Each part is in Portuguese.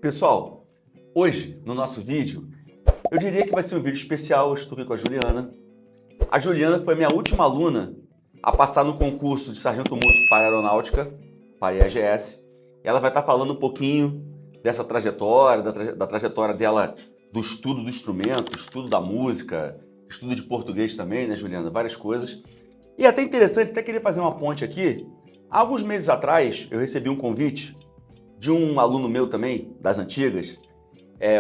Pessoal, hoje no nosso vídeo, eu diria que vai ser um vídeo especial. Eu estou aqui com a Juliana. A Juliana foi a minha última aluna a passar no concurso de Sargento Músico para Aeronáutica, para a IAGS. Ela vai estar falando um pouquinho dessa trajetória, da trajetória dela, do estudo do instrumento, estudo da música, estudo de português também, né, Juliana? Várias coisas. E é até interessante, até queria fazer uma ponte aqui. Há alguns meses atrás, eu recebi um convite de um aluno meu também, das antigas,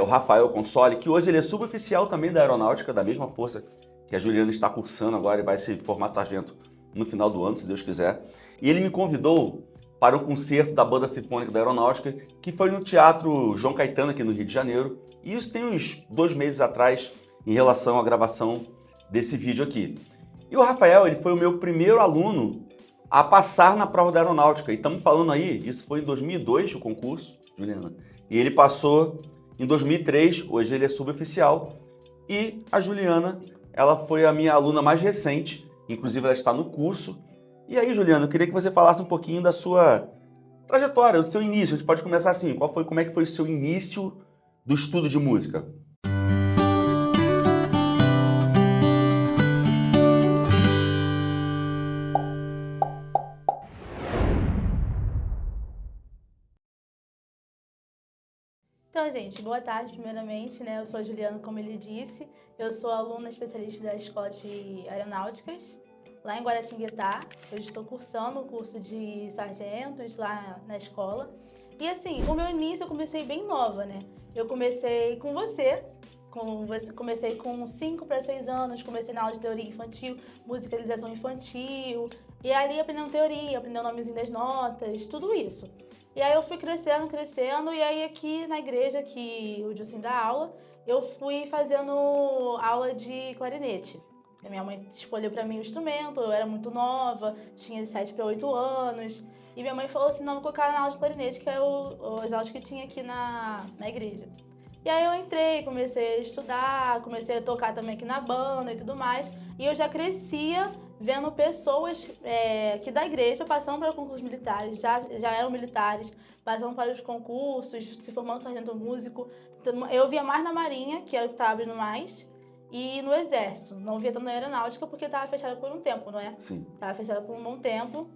o Rafael Consoli, que hoje ele é suboficial também da Aeronáutica, da mesma força que a Juliana está cursando agora e vai se formar sargento no final do ano, se Deus quiser. E ele me convidou para um concerto da Banda Sinfônica da Aeronáutica, que foi no Teatro João Caetano, aqui no Rio de Janeiro. E isso tem uns 2 meses atrás, em relação à gravação desse vídeo aqui. E o Rafael, ele foi o meu primeiro aluno a passar na prova da Aeronáutica. E estamos falando aí, isso foi em 2002 o concurso, Juliana. E ele passou em 2003, hoje ele é suboficial. E a Juliana, ela foi a minha aluna mais recente, inclusive ela está no curso. E aí, Juliana, eu queria que você falasse um pouquinho da sua trajetória, do seu início. A gente pode começar assim, como é que foi o seu início do estudo de música? Então, gente, boa tarde, primeiramente, né? Eu sou a Juliana, como ele disse. Eu sou aluna especialista da Escola de Aeronáuticas, lá em Guaratinguetá. Eu estou cursando o curso de sargentos lá na escola. E assim, o meu início eu comecei bem nova, né? Eu comecei com você, comecei com 5 para 6 anos, comecei na aula de teoria infantil, musicalização infantil, e ali aprendendo teoria, aprendendo o nomezinho das notas, tudo isso. E aí eu fui crescendo, e aí aqui na igreja que o Dilcim dá aula, eu fui fazendo aula de clarinete. A minha mãe escolheu para mim o instrumento, eu era muito nova, tinha de 7 para 8 anos. E minha mãe falou assim, não, vou colocar na aula de clarinete, que é as aulas que tinha aqui na igreja. E aí eu entrei, comecei a estudar, comecei a tocar também aqui na banda e tudo mais. E eu já crescia vendo pessoas aqui da igreja passando para concursos militares, já eram militares, passando para os concursos, se formando sargento músico. Eu via mais na Marinha, que era o que estava abrindo mais, e no Exército. Não via tanto na Aeronáutica porque estava fechada por um tempo, não é? Sim. Estava fechada por um bom tempo.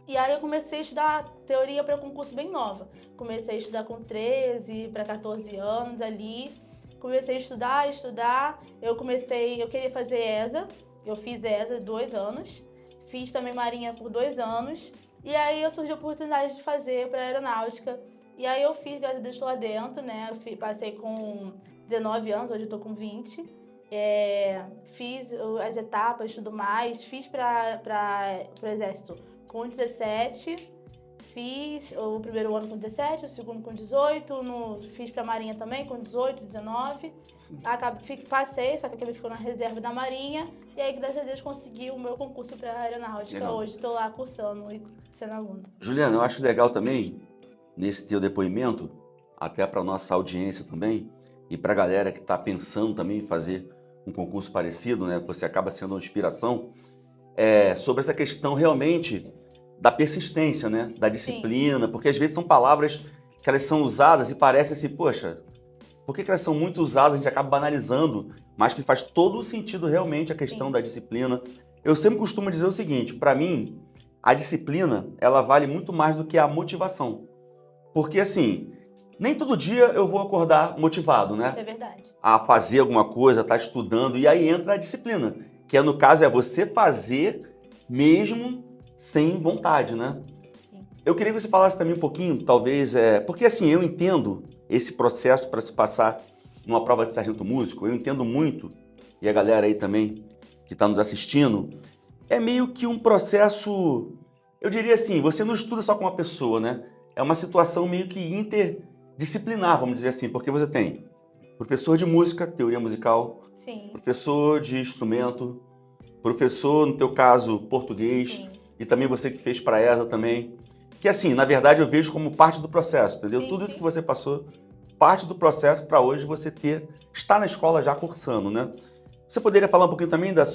E aí eu comecei a estudar teoria para concurso bem nova. Comecei a estudar com 13 para 14 anos ali. Comecei a estudar. Eu queria fazer ESA. Eu fiz ESA 2 anos. Fiz também Marinha por 2 anos. E aí surgiu a oportunidade de fazer para aeronáutica. E aí eu fiz, graças a Deus, estou lá dentro, né? Passei com 19 anos, hoje eu tô com 20. Fiz as etapas, tudo mais. Fiz para o Exército com 17, fiz o primeiro ano com 17, o segundo com 18, fiz pra Marinha também com 18, 19. Passei, só que acabei ficando na reserva da Marinha. E aí, graças a Deus, consegui o meu concurso pra aeronáutica. Legal. Hoje estou lá cursando e sendo aluna. Juliana, eu acho legal também, nesse teu depoimento, até para nossa audiência também, e para a galera que está pensando também em fazer um concurso parecido, né? Você acaba sendo uma inspiração, sobre essa questão realmente da persistência, né? Da disciplina, porque às vezes são palavras que elas são usadas e parece assim, poxa, por que elas são muito usadas, a gente acaba banalizando, mas que faz todo o sentido realmente a questão da disciplina. Eu sempre costumo dizer o seguinte, para mim, a disciplina, ela vale muito mais do que a motivação. Porque assim, nem todo dia eu vou acordar motivado, né? Isso é verdade. A fazer alguma coisa, estar estudando, e aí entra a disciplina, que no caso é você fazer mesmo sem vontade, né? Sim. Eu queria que você falasse também um pouquinho, talvez, porque assim, eu entendo esse processo para se passar numa prova de sargento músico, eu entendo muito, e a galera aí também que está nos assistindo, é meio que um processo, eu diria assim, você não estuda só com uma pessoa, né? É uma situação meio que interdisciplinar, vamos dizer assim, porque você tem professor de música, teoria musical, Sim. professor de instrumento, professor, no teu caso, português, Sim. e também você que fez para a ESA também. Que assim, na verdade eu vejo como parte do processo, entendeu? Sim, Tudo isso sim. que você passou, parte do processo para hoje você estar na escola já cursando, né? Você poderia falar um pouquinho também da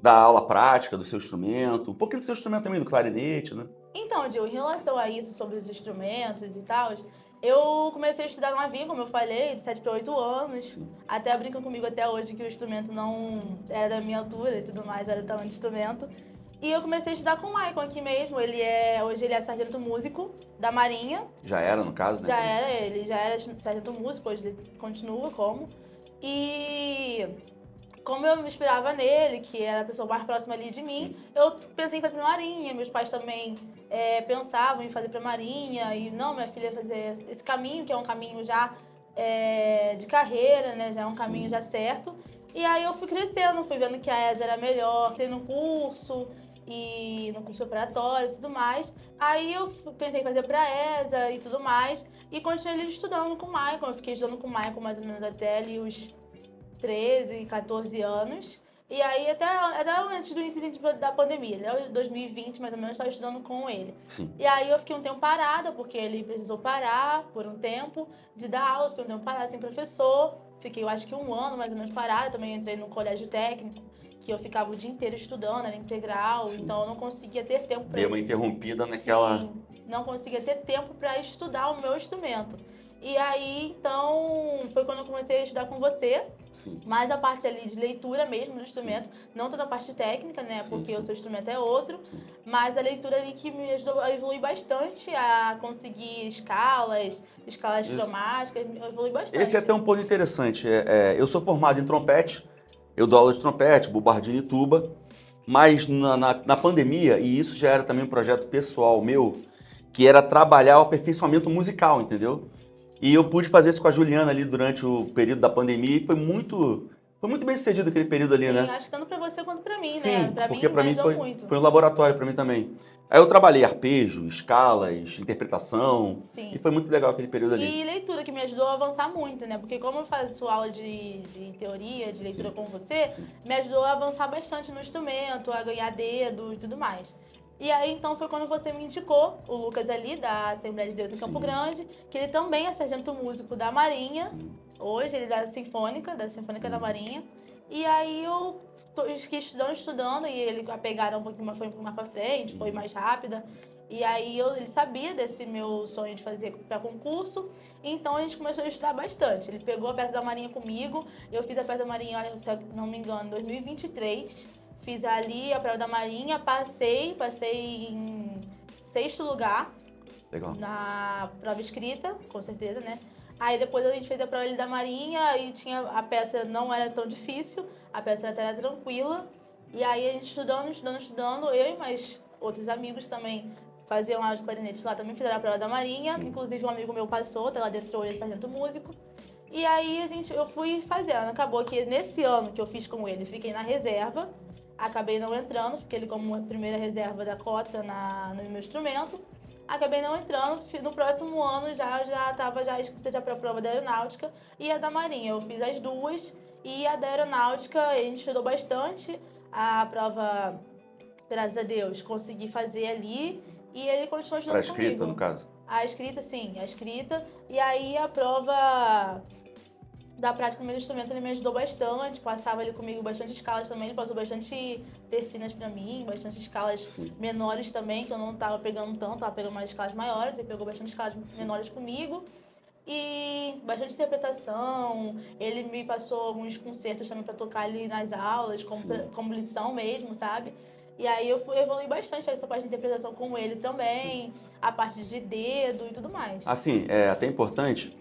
aula prática, do seu instrumento, um pouquinho do seu instrumento também, do clarinete, né? Então, Gil, em relação a isso, sobre os instrumentos e tal, Eu comecei a estudar novinha, como eu falei, de 7 para 8 anos. Sim. Até brincam comigo até hoje que o instrumento não era da minha altura e tudo mais, era o tamanho do instrumento. E eu comecei a estudar com o Maicon aqui mesmo. Hoje ele é sargento músico da Marinha. Já era, no caso, né? Ele já era sargento músico, hoje ele continua como. E como eu me inspirava nele, que era a pessoa mais próxima ali de mim, eu pensei em fazer pra Marinha. Meus pais também pensavam em fazer pra Marinha. E não, minha filha fazer esse caminho, que é um caminho já de carreira, né? Já é um caminho já certo. E aí eu fui crescendo, fui vendo que a ESA era melhor, entrei no curso e no curso operatório e tudo mais. Aí eu pensei em fazer pra ESA e tudo mais. E continuei estudando com o Maicon. Eu fiquei estudando com o Maicon mais ou menos até ali os 13, 14 anos. E aí até antes do início da pandemia, né? 2020 mais ou menos, eu estava estudando com ele. Sim. E aí eu fiquei um tempo parada, porque ele precisou parar por um tempo de dar aula, fiquei um tempo parada sem professor. Fiquei, eu acho que 1 ano mais ou menos parada. Também entrei no colégio técnico, que eu ficava o dia inteiro estudando, era integral. Sim. Então eu não conseguia ter tempo para... Deu uma interrompida naquela... Sim, não conseguia ter tempo para estudar o meu instrumento. E aí, então, foi quando eu comecei a estudar com você. Sim. Mais a parte ali de leitura mesmo do instrumento, não toda a parte técnica, né? Porque o seu instrumento é outro. Mas a leitura ali que me ajudou a evoluir bastante, a conseguir escalas cromáticas, evoluir bastante. Esse é até um ponto interessante. Eu sou formado em trompete, eu dou aula de trompete, bobardino e tuba, mas na pandemia, e isso já era também um projeto pessoal meu, que era trabalhar o aperfeiçoamento musical, entendeu? E eu pude fazer isso com a Juliana ali durante o período da pandemia e foi muito bem sucedido aquele período ali, né? Sim, acho que tanto pra você quanto pra mim, Sim, né? porque pra mim ajudou muito. foi um laboratório pra mim também. Aí eu trabalhei arpejo, escalas, interpretação, Sim. e foi muito legal aquele período ali. E leitura, que me ajudou a avançar muito, né? Porque como eu faço aula de teoria, de leitura com você, me ajudou a avançar bastante no instrumento, a ganhar dedo e tudo mais. E aí, então, foi quando você me indicou, o Lucas ali, da Assembleia de Deus em Campo Grande, que ele também é sargento músico da Marinha. Hoje ele é da Sinfônica da Marinha. E aí eu fiquei estudando, e ele, a pegada um pouquinho foi mais pra frente, foi mais rápida. E aí ele sabia desse meu sonho de fazer para concurso, então a gente começou a estudar bastante. Ele pegou a peça da Marinha comigo, eu fiz a peça da Marinha, se eu não me engano, em 2023. Fiz ali a prova da Marinha, passei em 6º lugar. Legal. Na prova escrita, com certeza, né? Aí depois a gente fez a prova ali da Marinha e a peça não era tão difícil, a peça até era tranquila. E aí a gente estudando, eu e mais outros amigos também faziam aula de clarinete lá, também fizeram a prova da Marinha. Inclusive um amigo meu passou, tá lá dentro hoje, é sargento músico. E aí eu fui fazendo. Acabou que nesse ano que eu fiz com ele, fiquei na reserva. Acabei não entrando, porque ele como a primeira reserva da cota no meu instrumento. Acabei não entrando, no próximo ano já estava escrita já para a prova da aeronáutica e a da Marinha. Eu fiz as duas e a da aeronáutica a gente estudou bastante. A prova, graças a Deus, consegui fazer ali e ele continuou estudando comigo. Para a escrita, no caso? A escrita, sim, a escrita. E aí a prova da prática do meu instrumento, ele me ajudou bastante, passava ali comigo bastante escalas também, ele passou bastante tercinas pra mim, bastante escalas menores também, que eu não tava pegando tanto, tava pegando mais escalas maiores, ele pegou bastante escalas menores comigo. E bastante interpretação, ele me passou alguns concertos também pra tocar ali nas aulas, como lição mesmo, sabe? E aí eu evolui bastante essa parte de interpretação com ele também, a parte de dedo e tudo mais. Assim, é até importante,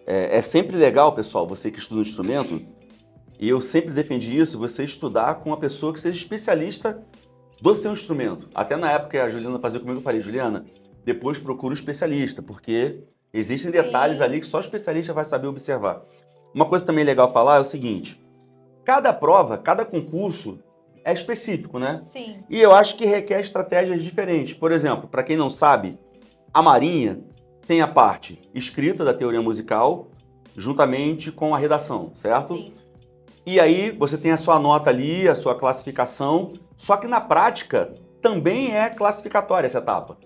é sempre legal, pessoal, você que estuda um instrumento, e eu sempre defendi isso, você estudar com uma pessoa que seja especialista do seu instrumento. Até na época que a Juliana fazia comigo, eu falei, Juliana, depois procura um especialista, porque existem detalhes ali que só o especialista vai saber observar. Uma coisa também legal falar é o seguinte, cada prova, cada concurso é específico, né? Sim. E eu acho que requer estratégias diferentes. Por exemplo, para quem não sabe, a Marinha tem a parte escrita da teoria musical, juntamente com a redação, certo? Sim. E aí você tem a sua nota ali, a sua classificação, só que na prática também é classificatória essa etapa.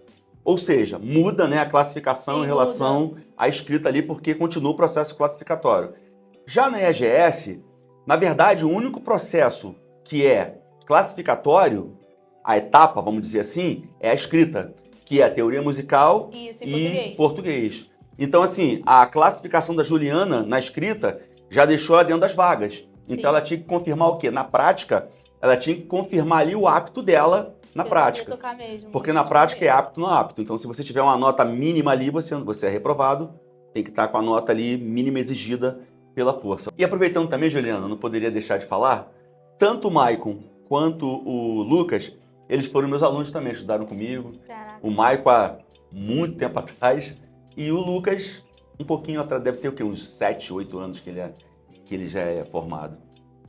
Ou seja, muda, né, a classificação em relação à escrita ali, porque continua o processo classificatório. Já na EGS, na verdade, o único processo que é classificatório, a etapa, vamos dizer assim, é a escrita, que é a teoria musical Isso, e português. Então, assim, a classificação da Juliana na escrita já deixou ela dentro das vagas. Então, Sim. ela tinha que confirmar o quê? Na prática, ela tinha que confirmar ali o apto dela na Eu sabia prática. tocar mesmo. Porque eu na tinha prática é mesmo. apto não apto. Então, se você tiver uma nota mínima ali, você é reprovado. Tem que estar com a nota ali mínima exigida pela força. E aproveitando também, Juliana, não poderia deixar de falar, tanto o Maicon quanto o Lucas, eles foram meus alunos também, estudaram comigo. Caraca. O Maicon há muito tempo atrás e o Lucas um pouquinho atrás, deve ter o quê? Uns 7, 8 anos que ele já é formado.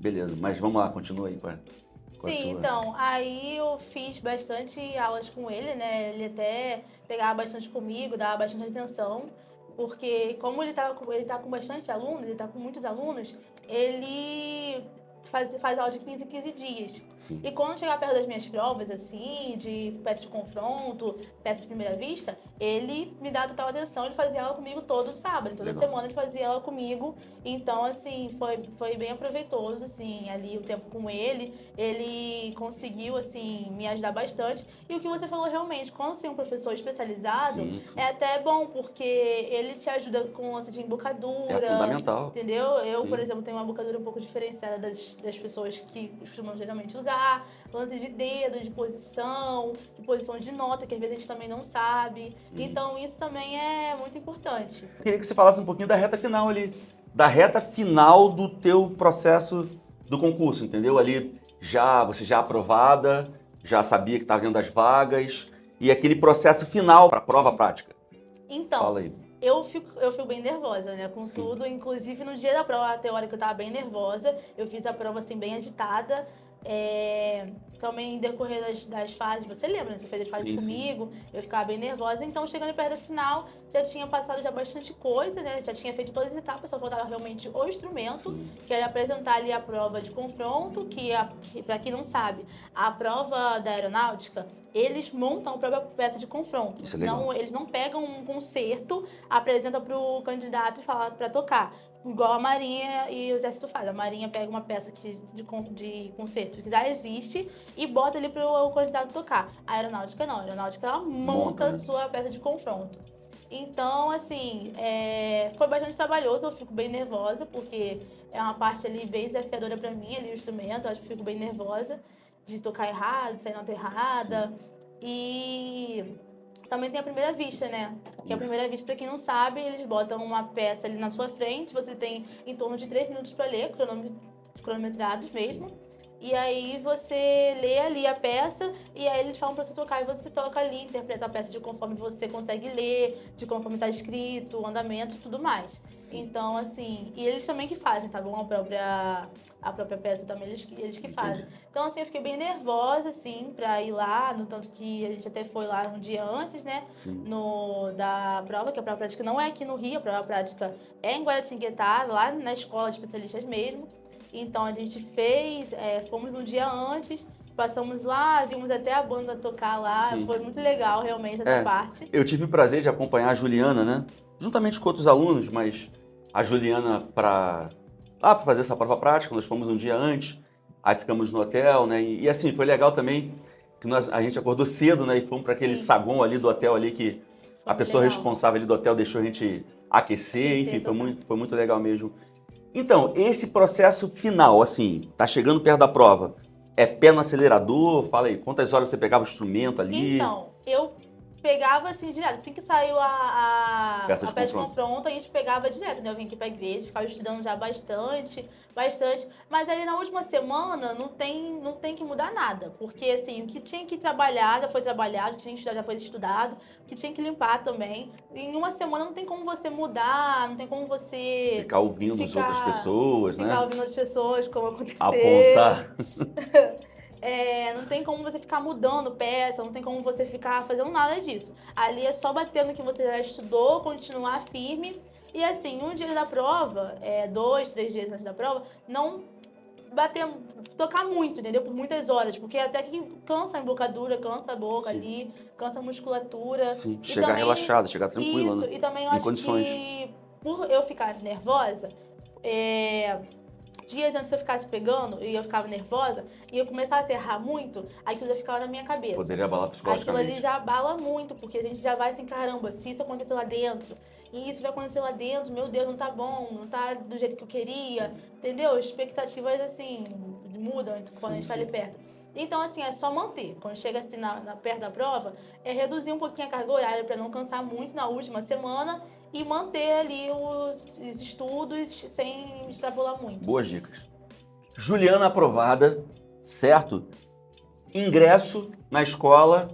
Beleza, mas vamos lá, continua aí com a Sim, sua. então, aí eu fiz bastante aulas com ele, né? Ele até pegava bastante comigo, dava bastante atenção, porque como ele tá com bastante aluno, ele tá com muitos alunos, ele faz aula de 15 em 15 dias. Sim. E quando chegar perto das minhas provas, assim, de peça de confronto, peça de primeira vista, ele me dá total atenção, ele fazia aula comigo todo sábado, toda Legal. semana ele fazia aula comigo. Então, assim, foi bem proveitoso, assim, ali o tempo com ele. Ele conseguiu, assim, me ajudar bastante. E o que você falou realmente, quando você tem um professor especializado, Sim, sim. é até bom, porque ele te ajuda com lance de É embocadura, fundamental. entendeu? Eu, Sim. por exemplo, tenho uma embocadura um pouco diferenciada das pessoas que costumam geralmente usar. Lance de dedo, de posição de nota, que às vezes a gente também não sabe. Então, isso também é muito importante. Eu queria que você falasse um pouquinho da reta final ali, da reta final do teu processo do concurso, entendeu? Ali você já aprovada, já sabia que estava dentro das vagas e aquele processo final para a prova prática. Então, Fala aí. eu fico bem nervosa, né, com Sim. tudo. Inclusive, no dia da prova teórica eu tava bem nervosa. Eu fiz a prova, assim, bem agitada. Também em decorrer das fases, você lembra, né? Você fez as fases Sim, comigo, eu ficava bem nervosa. Então, chegando perto da final, já tinha passado já bastante coisa, né? Já tinha feito todas as etapas, só faltava realmente o instrumento, Sim. que era apresentar ali a prova de confronto, que para quem não sabe, a prova da aeronáutica, eles montam a própria peça de confronto. Isso é legal. Eles não pegam um concerto, apresentam para o candidato e falam para tocar. Igual a Marinha e o Exército faz. A Marinha pega uma peça de concerto que já existe e bota ali para o candidato tocar. A Aeronáutica não. A Aeronáutica ela monta a né? sua peça de confronto. Então, assim, foi bastante trabalhoso, eu fico bem nervosa, porque é uma parte ali bem desafiadora para mim, ali o instrumento, eu acho que fico bem nervosa de tocar errado, de sair nota errada. E também tem a primeira vista, né? Que a Isso. primeira vista, pra quem não sabe, eles botam uma peça ali na sua frente, você tem em torno de 3 minutos para ler, cronometrados mesmo. Sim. E aí você lê ali a peça e aí eles falam pra você tocar e você toca ali, interpreta a peça de conforme você consegue ler, de conforme tá escrito, o andamento e tudo mais. Sim. Então, assim, e eles também que fazem, tá bom? A própria peça também, eles que fazem. Então, assim, eu fiquei bem nervosa, assim, pra ir lá, no tanto que a gente até foi lá um dia antes, né? Sim. Da prova, que a prova prática não é aqui no Rio, a prova prática é em Guaratinguetá, lá na escola de especialistas mesmo. Então a gente fomos um dia antes, passamos lá, vimos até a banda tocar lá, Sim. foi muito legal realmente essa parte. Eu tive o prazer de acompanhar a Juliana, né? Juntamente com outros alunos, mas a Juliana para fazer essa prova prática, nós fomos um dia antes, aí ficamos no hotel, né? E assim, foi legal também que a gente acordou cedo, né? E fomos para aquele Sim. saguão ali do hotel ali que Foi a pessoa legal. responsável ali do hotel deixou a gente aquecer, enfim, tocar. foi muito legal mesmo. Então, esse processo final, assim, tá chegando perto da prova, é pé no acelerador? Fala aí, quantas horas você pegava o instrumento ali? Então, eu pegava assim direto. Assim que saiu a Peça de peça de confronto. confronto, a gente pegava direto, né? Eu vim aqui pra igreja, ficava estudando já bastante. Mas ali na última semana não tem que mudar nada. Porque assim, o que tinha que trabalhar já foi trabalhado, o que tinha que estudar já foi estudado, o que tinha que limpar também. Em uma semana não tem como você mudar, não tem como você Ficar ouvindo as outras pessoas, ficar né? ouvindo as pessoas, como aconteceu. Apontar. Não tem como você ficar mudando peça, não tem como você ficar fazendo nada disso. Ali é só bater no que você já estudou, continuar firme. E assim, um dia da prova, 2, 3 dias antes da prova, não tocar muito, entendeu? Por muitas horas, porque até que cansa a embocadura, cansa a boca. Sim. Ali, cansa a musculatura. Sim, E chegar também, relaxada, chegar tranquila, isso, né? e também eu Em acho condições. que por eu ficar nervosa, dias antes eu ficasse pegando e eu ficava nervosa e eu começasse a errar muito, aquilo já ficava na minha cabeça. Poderia abalar Aquilo ali psicologicamente. já abala muito, porque a gente já vai assim, caramba, se isso acontecer lá dentro, E isso vai acontecer lá dentro, meu Deus, não tá bom, não tá do jeito que eu queria, entendeu? As expectativas, assim, mudam quando a Sim, gente tá ali sim. perto. Então, assim, é só manter. Quando chega assim perto da prova, é reduzir um pouquinho a carga horária para não cansar muito na última semana e manter ali os estudos sem extrapolar muito. Boas dicas. Juliana aprovada, certo? Ingresso na escola,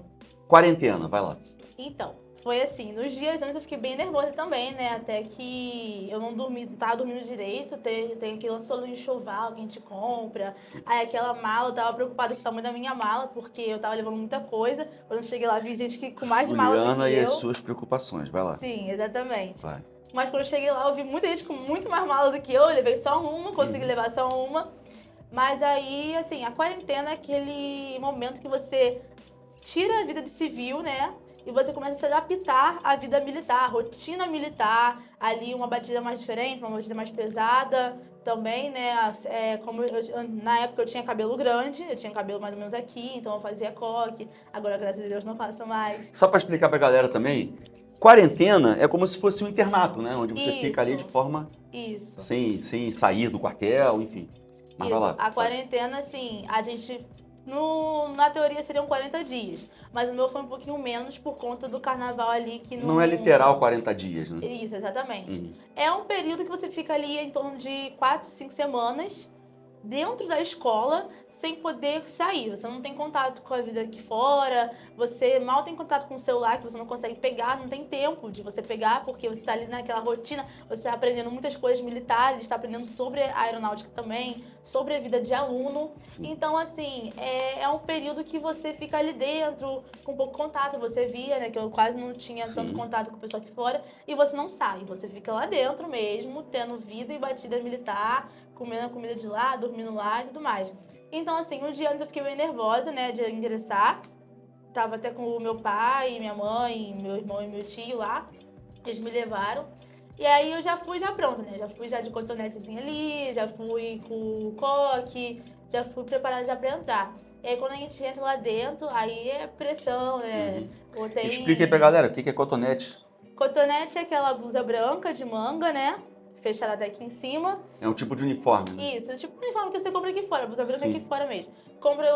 quarentena, vai lá. Então, foi assim, nos dias antes eu fiquei bem nervosa também, né? Até que eu não dormi, não tava dormindo direito, tem aquele solo enxoval que a gente compra. Sim. Aí aquela mala, eu tava preocupada com o tamanho da minha mala, porque eu tava levando muita coisa. Quando eu cheguei lá, vi gente que com mais mala do que Juliana e as eu. suas preocupações, vai lá. Sim, exatamente. Vai. Mas quando eu cheguei lá, eu vi muita gente com muito mais mala do que eu levei só uma, consegui levar só uma. Mas aí, assim, a quarentena é aquele momento que você tira a vida de civil, né? E você começa a se adaptar à vida militar, à rotina militar, ali uma batida mais diferente, uma batida mais pesada também, né? Na época eu tinha cabelo grande, eu tinha cabelo mais ou menos aqui, então eu fazia coque. Agora, graças a Deus, não faço mais. Só para explicar pra galera também, quarentena é como se fosse um internato, né? Onde você fica ali de Isso, forma isso. sem sair do quartel, enfim. Mas vai Isso, lá. a quarentena, assim, a gente. Na teoria seriam 40 dias, mas o meu foi um pouquinho menos por conta do carnaval ali que Não é literal 40 dias, né? Isso, exatamente. Uhum. É um período que você fica ali em torno de 4, 5 semanas dentro da escola sem poder sair. Você não tem contato com a vida aqui fora, você mal tem contato com o celular que você não consegue pegar, não tem tempo de você pegar porque você está ali naquela rotina, você está aprendendo muitas coisas militares, está aprendendo sobre a aeronáutica também, sobre a vida de aluno. Então, assim, é um período que você fica ali dentro, com pouco contato, você via, né, que eu quase não tinha tanto Sim. contato com o pessoal aqui fora, e você não sai, você fica lá dentro mesmo, tendo vida e batida militar, comendo a comida de lá, dormindo lá e tudo mais. Então, assim, um dia antes eu fiquei bem nervosa, né, de ingressar. Tava até com o meu pai, minha mãe, meu irmão e meu tio lá. Eles me levaram. E aí eu já fui já pronta, né? Já fui já de cotonetezinho ali, já fui com o coque, já fui preparada já pra entrar. E aí quando a gente entra lá dentro, aí é pressão, né? Uhum. Ou tem... Explica aí pra galera o que é cotonete. Cotonete é aquela blusa branca de manga, né? Fechada até aqui em cima. É um tipo de uniforme, né? Isso, tipo o uniforme que você compra aqui fora, a blusa branca aqui Sim. fora mesmo. Compra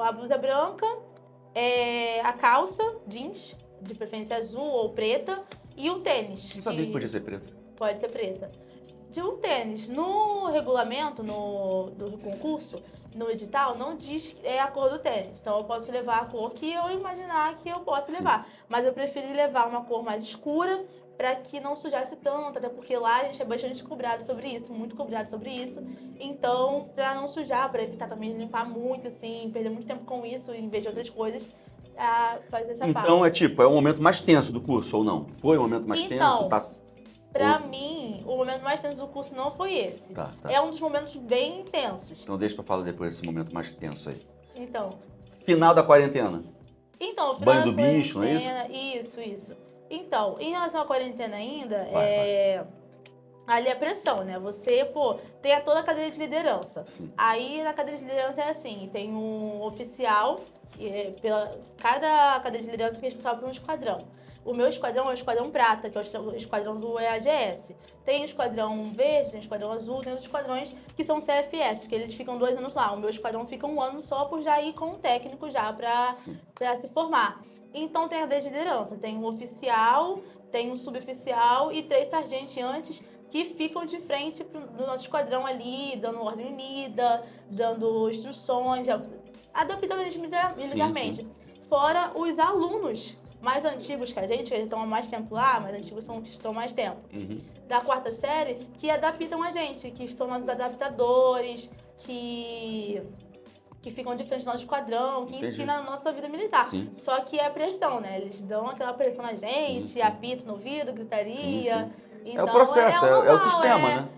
a blusa branca, a calça jeans, de preferência azul ou preta, e um tênis. Não sabia que podia ser preto. Pode ser preta. De um tênis. No regulamento do concurso, no edital, não diz a cor do tênis. Então eu posso levar a cor que eu imaginar que eu posso Sim. levar. Mas eu preferi levar uma cor mais escura para que não sujasse tanto, até porque lá a gente é bastante cobrado sobre isso, muito cobrado sobre isso. Então, para não sujar, para evitar também limpar muito, assim, perder muito tempo com isso em vez de outras coisas, fazer essa Então parte. é o momento mais tenso do curso, ou não? Foi o momento mais Então, tenso? Tá... Pra ou- mim, o momento mais tenso do curso não foi esse. Tá. É um dos momentos bem intensos. Então deixa pra falar depois desse momento mais tenso aí. Então, Final da quarentena. o final Banho da do bicho, não é isso? quarentena, isso. Então, em relação à quarentena ainda, Vai. ali é pressão, né? Você, tem toda a cadeira de liderança. Sim. Aí na cadeira de liderança é assim, tem um oficial, cada cadeira de liderança fica responsável por um esquadrão. O meu esquadrão é o esquadrão prata, que é o esquadrão do EAGS. Tem o esquadrão verde, tem o esquadrão azul, tem os esquadrões que são CFS, que eles ficam 2 anos lá. O meu esquadrão fica 1 ano só por já ir com o técnico já pra se formar. Então tem a cadeira de liderança, tem um oficial, tem um suboficial e 3 sargenteantes que ficam de frente do nosso esquadrão ali, dando ordem unida, dando instruções, adaptando a gente militarmente. Fora os alunos mais antigos que a gente estão há mais tempo lá, mais antigos são os que estão há mais tempo, da 4ª série, que adaptam a gente, que são nossos adaptadores, que ficam de frente do nosso esquadrão, que ensinam a nossa vida militar. Sim. Só que é pressão, né? Eles dão aquela pressão na gente, apito no ouvido, gritaria. Então, É o processo, normal, é o sistema, né?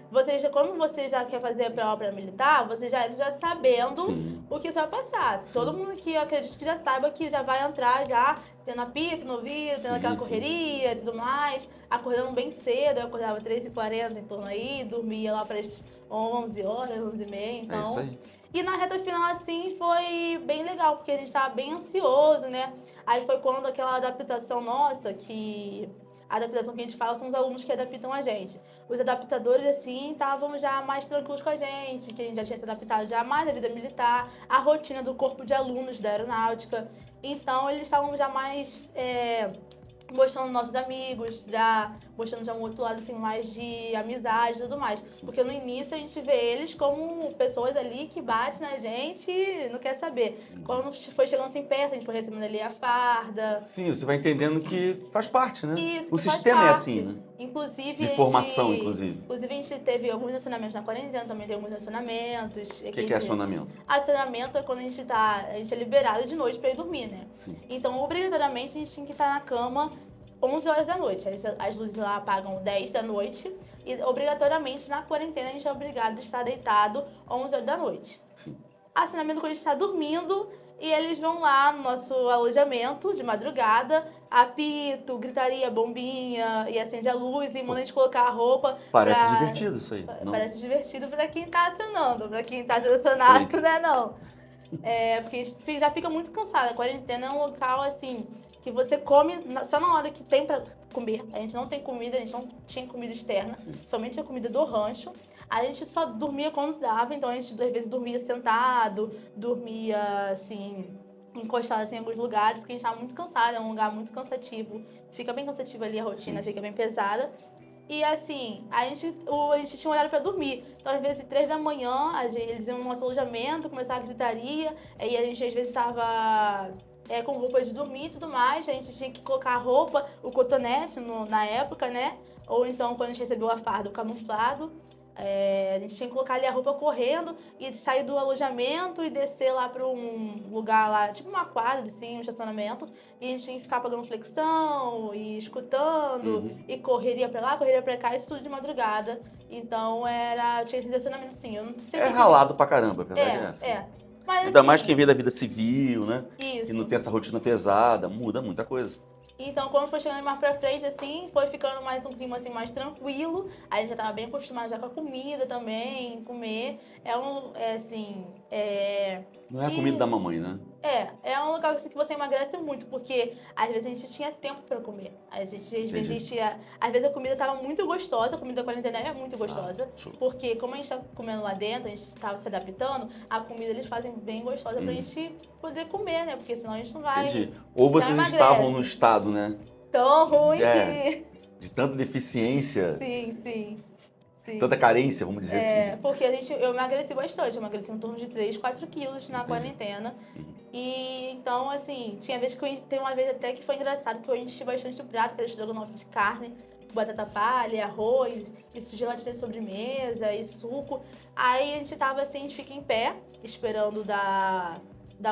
Quando você já quer fazer a prova militar, você já entra sabendo o que você vai passar. Todo mundo que eu acredito que já saiba que já vai entrar já tendo apito no ouvido, tendo aquela correria e tudo mais, acordando bem cedo, eu acordava 3h40 em torno aí, dormia lá para as 11 horas, 11h30, então... É isso aí. E na reta final, assim, foi bem legal, porque a gente tava bem ansioso, né? Aí foi quando aquela adaptação nossa, que A adaptação que a gente fala são os alunos que adaptam a gente. Os adaptadores, assim, estavam já mais tranquilos com a gente, que a gente já tinha se adaptado já mais à vida militar, à rotina do corpo de alunos da aeronáutica. Então, eles estavam já mais mostrando nossos amigos, já mostrando já um outro lado assim, mais de amizade e tudo mais. Porque no início a gente vê eles como pessoas ali que batem na gente e não quer saber. Quando foi chegando assim perto, a gente foi recebendo ali a farda. Sim, você vai entendendo que faz parte, né? Isso, O que faz sistema é parte. assim, né? Inclusive, De formação, inclusive. Inclusive, a gente teve alguns acionamentos na quarentena, também tem alguns acionamentos. O que é acionamento? Acionamento é quando a gente é liberado de noite para ir dormir, né? Sim. Então, obrigatoriamente, a gente tinha que estar na cama 11 horas da noite. As luzes lá apagam 10 da noite e, obrigatoriamente, na quarentena, a gente é obrigado a estar deitado 11 horas da noite. Sim. Acionamento quando a gente está dormindo e eles vão lá no nosso alojamento de madrugada, apito, gritaria, bombinha e acende a luz e manda a gente colocar a roupa. Parece divertido isso aí, não? Parece divertido para quem tá acionando, para quem tá selecionado, né, não. Porque a gente já fica muito cansada. A quarentena é um local, assim, que você come só na hora que tem pra comer. A gente não tem comida, a gente não tinha comida externa, somente a comida do rancho. A gente só dormia quando dava, então a gente às vezes dormia sentado, dormia, assim, encostado assim, em alguns lugares, porque a gente tava muito cansado, é um lugar muito cansativo. Fica bem cansativo ali a rotina, fica bem pesada. E assim, a gente tinha um horário pra dormir. Então, às vezes, 3 da manhã, eles iam no nosso alojamento, começava a gritaria, aí a gente às vezes tava com roupa de dormir e tudo mais, a gente tinha que colocar a roupa, o cotonete na época, né? Ou então, quando a gente recebeu a farda, o camuflado. A gente tinha que colocar ali a roupa correndo e sair do alojamento e descer lá para um lugar lá, tipo uma quadra, assim, um estacionamento. E a gente tinha que ficar pagando flexão e escutando, e correria pra lá, correria pra cá, isso tudo de madrugada. Então tinha esse estacionamento, sim. Eu não sei É ralado pra caramba, a verdade é essa. Mas, ainda assim, mais quem vem da vida civil, né? Isso. Que não tem essa rotina pesada, muda muita coisa. Então, quando foi chegando mais pra frente, assim, foi ficando mais um clima, assim, mais tranquilo. Aí a gente já tava bem acostumado já com a comida também, comer. Não é a comida da mamãe, né? É um lugar assim, que você emagrece muito, porque às vezes a gente tinha tempo pra comer. Às vezes a comida tava muito gostosa, a comida da quarentena é muito gostosa. Porque como a gente tá comendo lá dentro, a gente tava se adaptando, a comida eles fazem bem gostosa pra gente poder comer, né? Porque senão a gente não vai. Entendi. Ou vocês estavam no estado, né? Tão ruim que. De tanta deficiência. Sim. Tanta carência, vamos dizer assim. Porque eu emagreci bastante, eu emagreci em torno de 3, 4 quilos na quarentena. E então, assim, tem uma vez até que foi engraçado, que eu enchi bastante o prato, que era estrogonofe de carne, batata palha, arroz, isso gelatina de sobremesa e suco. Aí a gente tava assim, a gente fica em pé, esperando dar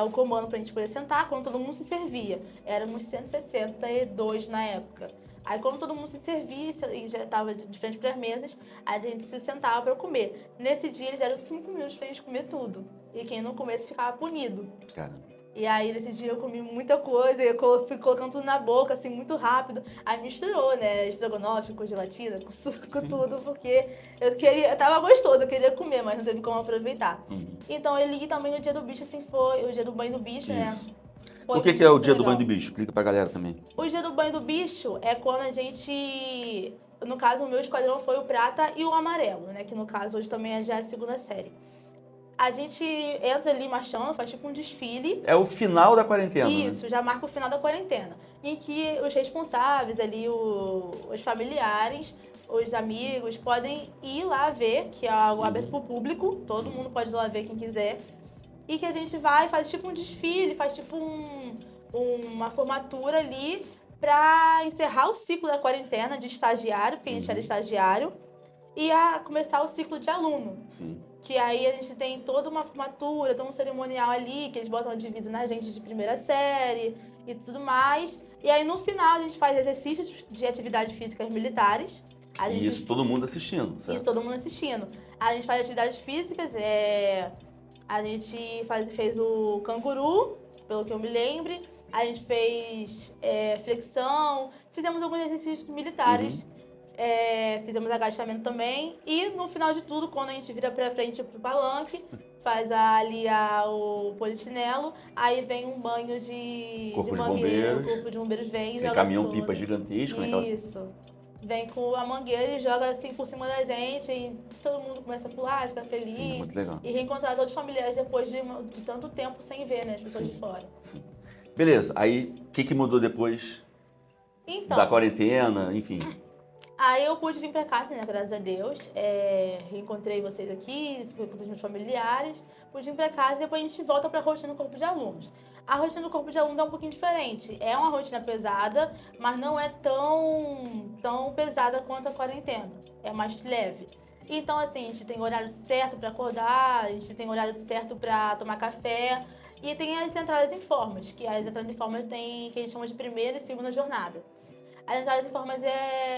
o comando pra gente poder sentar, quando todo mundo se servia. Éramos 162 na época. Aí quando todo mundo se servia e já estava de frente para as mesas, a gente se sentava para comer. Nesse dia eles deram 5 minutos pra gente comer tudo. E quem não comesse ficava punido. Caramba. E aí nesse dia eu comi muita coisa, eu fui colocando tudo na boca, assim, muito rápido. Aí misturou, né, estrogonofe com gelatina, com suco, com tudo, porque tava gostoso, eu queria comer, mas não teve como aproveitar. Então ele também o dia do bicho, assim, foi o dia do banho do bicho, né? O que é o dia do banho do bicho? Explica pra galera também. O dia do banho do bicho é quando a gente... No caso, o meu esquadrão foi o prata e o amarelo, né? Que no caso hoje também já é a segunda série. A gente entra ali marchando, faz tipo um desfile. É o final da quarentena, Isso, já marca o final da quarentena. Em que os responsáveis ali, os familiares, os amigos, podem ir lá ver, que é algo aberto pro público. Todo mundo pode ir lá ver, quem quiser. E que a gente vai, faz tipo um desfile, faz tipo uma formatura ali pra encerrar o ciclo da quarentena de estagiário, porque a gente era estagiário, e a começar o ciclo de aluno. Sim. Que aí a gente tem toda uma formatura, todo um cerimonial ali, que eles botam a divisa na gente de primeira série e tudo mais. E aí no final a gente faz exercícios de atividades físicas militares. Isso todo mundo assistindo, certo? Isso todo mundo assistindo. A gente faz atividades físicas, a gente fez o canguru, pelo que eu me lembre. A gente fez flexão, fizemos alguns exercícios militares. Fizemos agachamento também. E no final de tudo, quando a gente vira pra frente pro palanque, faz o polichinelo, aí vem um banho de Corpo de mangueira, o bombeiros. corpo de bombeiros vem e Tem joga caminhão-pipa tudo. gigantesco, né? Aquelas... Isso. Vem com a mangueira e joga assim por cima da gente e todo mundo começa a pular, fica Sim, feliz. muito legal. E reencontrar todos os familiares depois de tanto tempo sem ver, né? As pessoas Sim. de fora. Sim. Beleza, aí o que mudou depois da Então, quarentena, enfim? aí eu pude vir pra casa, né? Graças a Deus. Reencontrei vocês aqui, com os meus familiares. Pude vir pra casa e depois a gente volta pra rotina do corpo de alunos. A rotina do corpo de alunos é um pouquinho diferente. É uma rotina pesada, mas não é tão pesada quanto a quarentena. É mais leve. Então, assim, a gente tem horário certo pra acordar, a gente tem horário certo pra tomar café. E tem as entradas em formas, que as entradas em formas tem que a gente chama de primeira e segunda jornada. As entradas em formas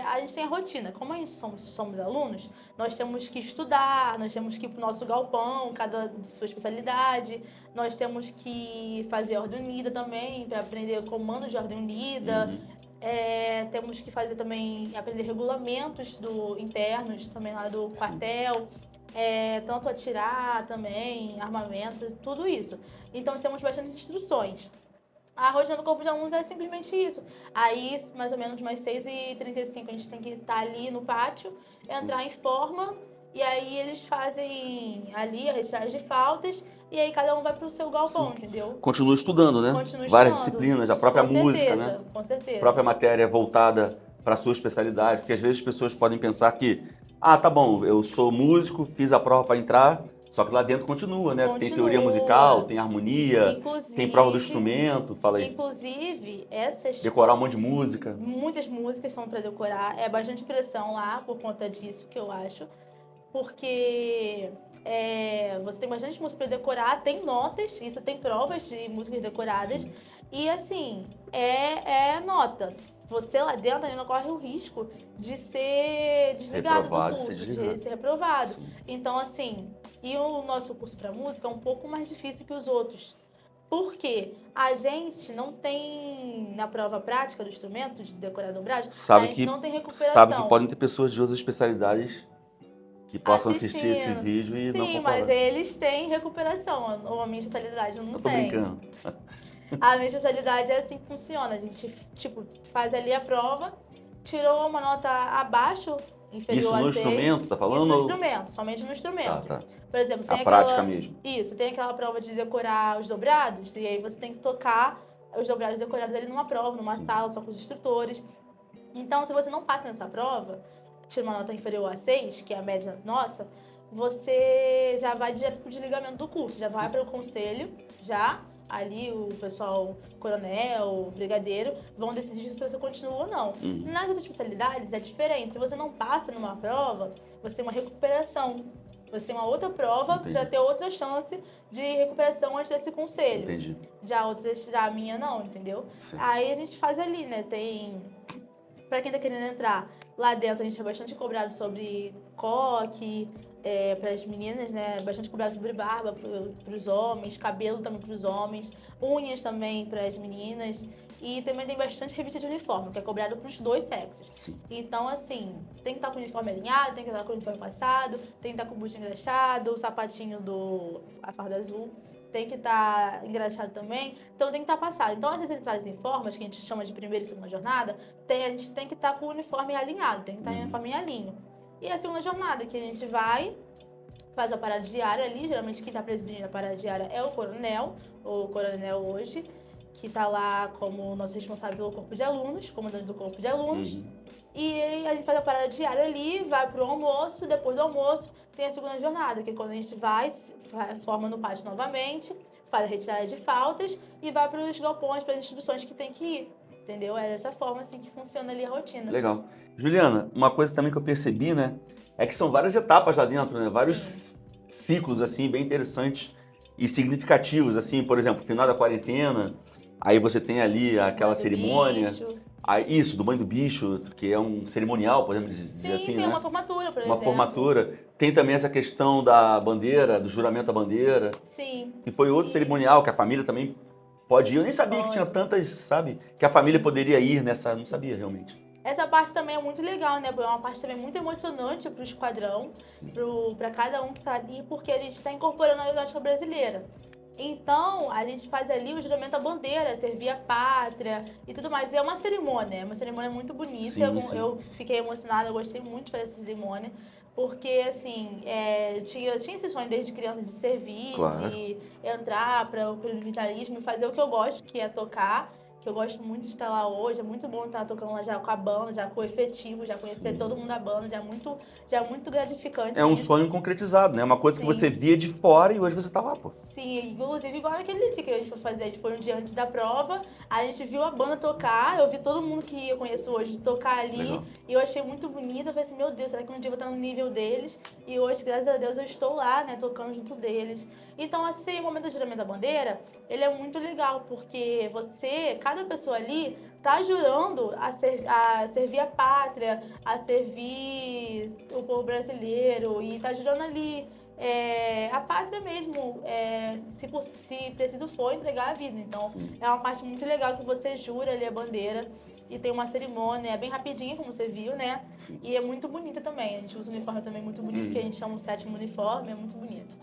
a gente tem a rotina. Como a gente somos alunos, nós temos que estudar, nós temos que ir para o nosso galpão, cada de sua especialidade. Nós temos que fazer ordem unida também, para aprender comandos de ordem unida. Temos que fazer também, aprender regulamentos internos também lá do quartel. Tanto atirar também, armamento, tudo isso. Então temos bastante instruções. A rotina do corpo de alunos é simplesmente isso. Aí, mais ou menos umas 6h35, a gente tem que estar ali no pátio, entrar em forma, e aí eles fazem ali a retirada de faltas, e aí cada um vai pro seu galpão, entendeu? Continua estudando, né? Continua Várias estudando. disciplinas, a própria Com música, certeza, né? com certeza. A própria matéria voltada para a sua especialidade, porque às vezes as pessoas podem pensar que, tá bom, eu sou músico, fiz a prova para entrar, só que lá dentro continua, né? Tem teoria musical, tem harmonia, tem prova do instrumento, fala aí. Inclusive, Decorar um monte de música. Muitas músicas são para decorar, é bastante pressão lá por conta disso, que eu acho. Porque você tem bastante música para decorar, tem notas, isso tem provas de músicas decoradas. Sim. E assim, é notas. Você lá dentro ainda corre o risco de ser desligado Reprovado, do curso, de ser reprovado. Sim. Então, assim, e o nosso curso para música é um pouco mais difícil que os outros. Porque a gente não tem, na prova prática do instrumento, de decorar dobragem, a gente não tem recuperação. Sabe que podem ter pessoas de outras especialidades que possam assistir esse vídeo e não Sim, concordar. mas eles têm recuperação, ou a minha especialidade não tem. Eu tô brincando. A minha especialidade é assim que funciona. A gente, faz ali a prova, tirou uma nota abaixo, inferior Isso no a 6. instrumento, tá falando? Isso no instrumento, somente no instrumento. Tá. Por exemplo, tem a prática mesmo. Isso, tem aquela prova de decorar os dobrados, e aí você tem que tocar os dobrados decorados ali numa prova, numa sala, só com os instrutores. Então, se você não passa nessa prova, tira uma nota inferior a 6, que é a média nossa, você já vai direto pro desligamento do curso, já vai para o conselho, ali o pessoal, coronel, brigadeiro, vão decidir se você continua ou não. Nas outras especialidades é diferente. Se você não passa numa prova, você tem uma recuperação. Você tem uma outra prova para ter outra chance de recuperação antes desse conselho. Entendi. Já a minha não, entendeu? Sim. Aí a gente faz ali, né? Pra quem tá querendo entrar, lá dentro a gente é bastante cobrado sobre coque, para as meninas, né? Bastante cobrado sobre barba para os homens, cabelo também para os homens, unhas também para as meninas. E também tem bastante revista de uniforme, que é cobrado para os dois sexos. Sim. Então, assim, tem que estar com o uniforme alinhado, tem que estar com o uniforme passado, tem que estar com o busto engraxado, o sapatinho a farda azul. Tem que estar engraxado também, então tem que estar passado. Então, essas entradas em formas, que a gente chama de primeira e segunda jornada, a gente tem que estar com o uniforme alinhado, tem que estar em uniforme em alinho. E a segunda jornada, que a gente faz a parada diária ali, geralmente quem está presidindo a parada diária é o coronel hoje, que está lá como nosso responsável pelo corpo de alunos, comandante do corpo de alunos. E a gente faz a parada diária ali, vai pro almoço, depois do almoço tem a segunda jornada, que é quando a gente forma no pátio novamente, faz a retirada de faltas e vai para os galpões, para as instituições que tem que ir, entendeu? É dessa forma assim que funciona ali a rotina. Legal. Juliana, uma coisa também que eu percebi, né, é que são várias etapas lá dentro, né? Vários ciclos, assim, bem interessantes e significativos, assim, por exemplo, final da quarentena, aí você tem ali aquela cerimônia. Isso, do banho do bicho, que é um cerimonial, podemos dizer assim, sim, né? uma formatura, por exemplo. Uma formatura. Tem também essa questão da bandeira, do juramento à bandeira. Sim. Que foi outro cerimonial, que a família também pode ir. Eu nem sabia que tinha tantas, sabe? Que a família poderia ir nessa, não sabia realmente. Essa parte também é muito legal, né? É uma parte também muito emocionante pro esquadrão, Sim. pra cada um que tá ali, porque a gente tá incorporando a aeronáutica brasileira. Então, a gente faz ali o juramento à bandeira, servir a pátria e tudo mais. E é uma cerimônia muito bonita. Sim, sim. Eu fiquei emocionada, eu gostei muito de fazer essa cerimônia. Porque, assim, eu tinha esse sonho desde criança de servir, Claro. de entrar para o militarismo e fazer o que eu gosto, que é tocar. Que eu gosto muito de estar lá hoje. É muito bom estar tocando lá já com a banda, já com o efetivo, já conhecer Sim. todo mundo da banda. Já é muito gratificante É um isso. sonho concretizado, né? Uma coisa que Sim. você via de fora e hoje você tá lá, pô. Sim, inclusive igual naquele dia que a gente foi fazer, a gente foi um dia antes da prova, a gente viu a banda tocar, eu vi todo mundo que eu conheço hoje tocar ali, Legal. e eu achei muito bonito, eu falei assim, meu Deus, será que um dia eu vou estar no nível deles? E hoje, graças a Deus, eu estou lá, né, tocando junto deles. Então, assim, o momento do juramento da bandeira, ele é muito legal, porque cada pessoa ali, tá jurando a servir a pátria, a servir o povo brasileiro, e tá jurando ali a pátria mesmo, se preciso for, entregar a vida. Então, Sim. é uma parte muito legal que você jura ali a bandeira e tem uma cerimônia, é bem rapidinho, como você viu, né? Sim. E é muito bonita também. A gente usa um uniforme também muito bonito, que a gente chama o 7º uniforme, é muito bonito.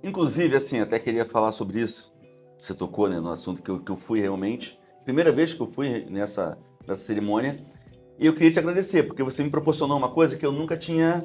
Inclusive, assim, até queria falar sobre isso. Você tocou, né, no assunto que eu fui realmente. Primeira vez que eu fui nessa cerimônia. E eu queria te agradecer, porque você me proporcionou uma coisa que eu nunca tinha,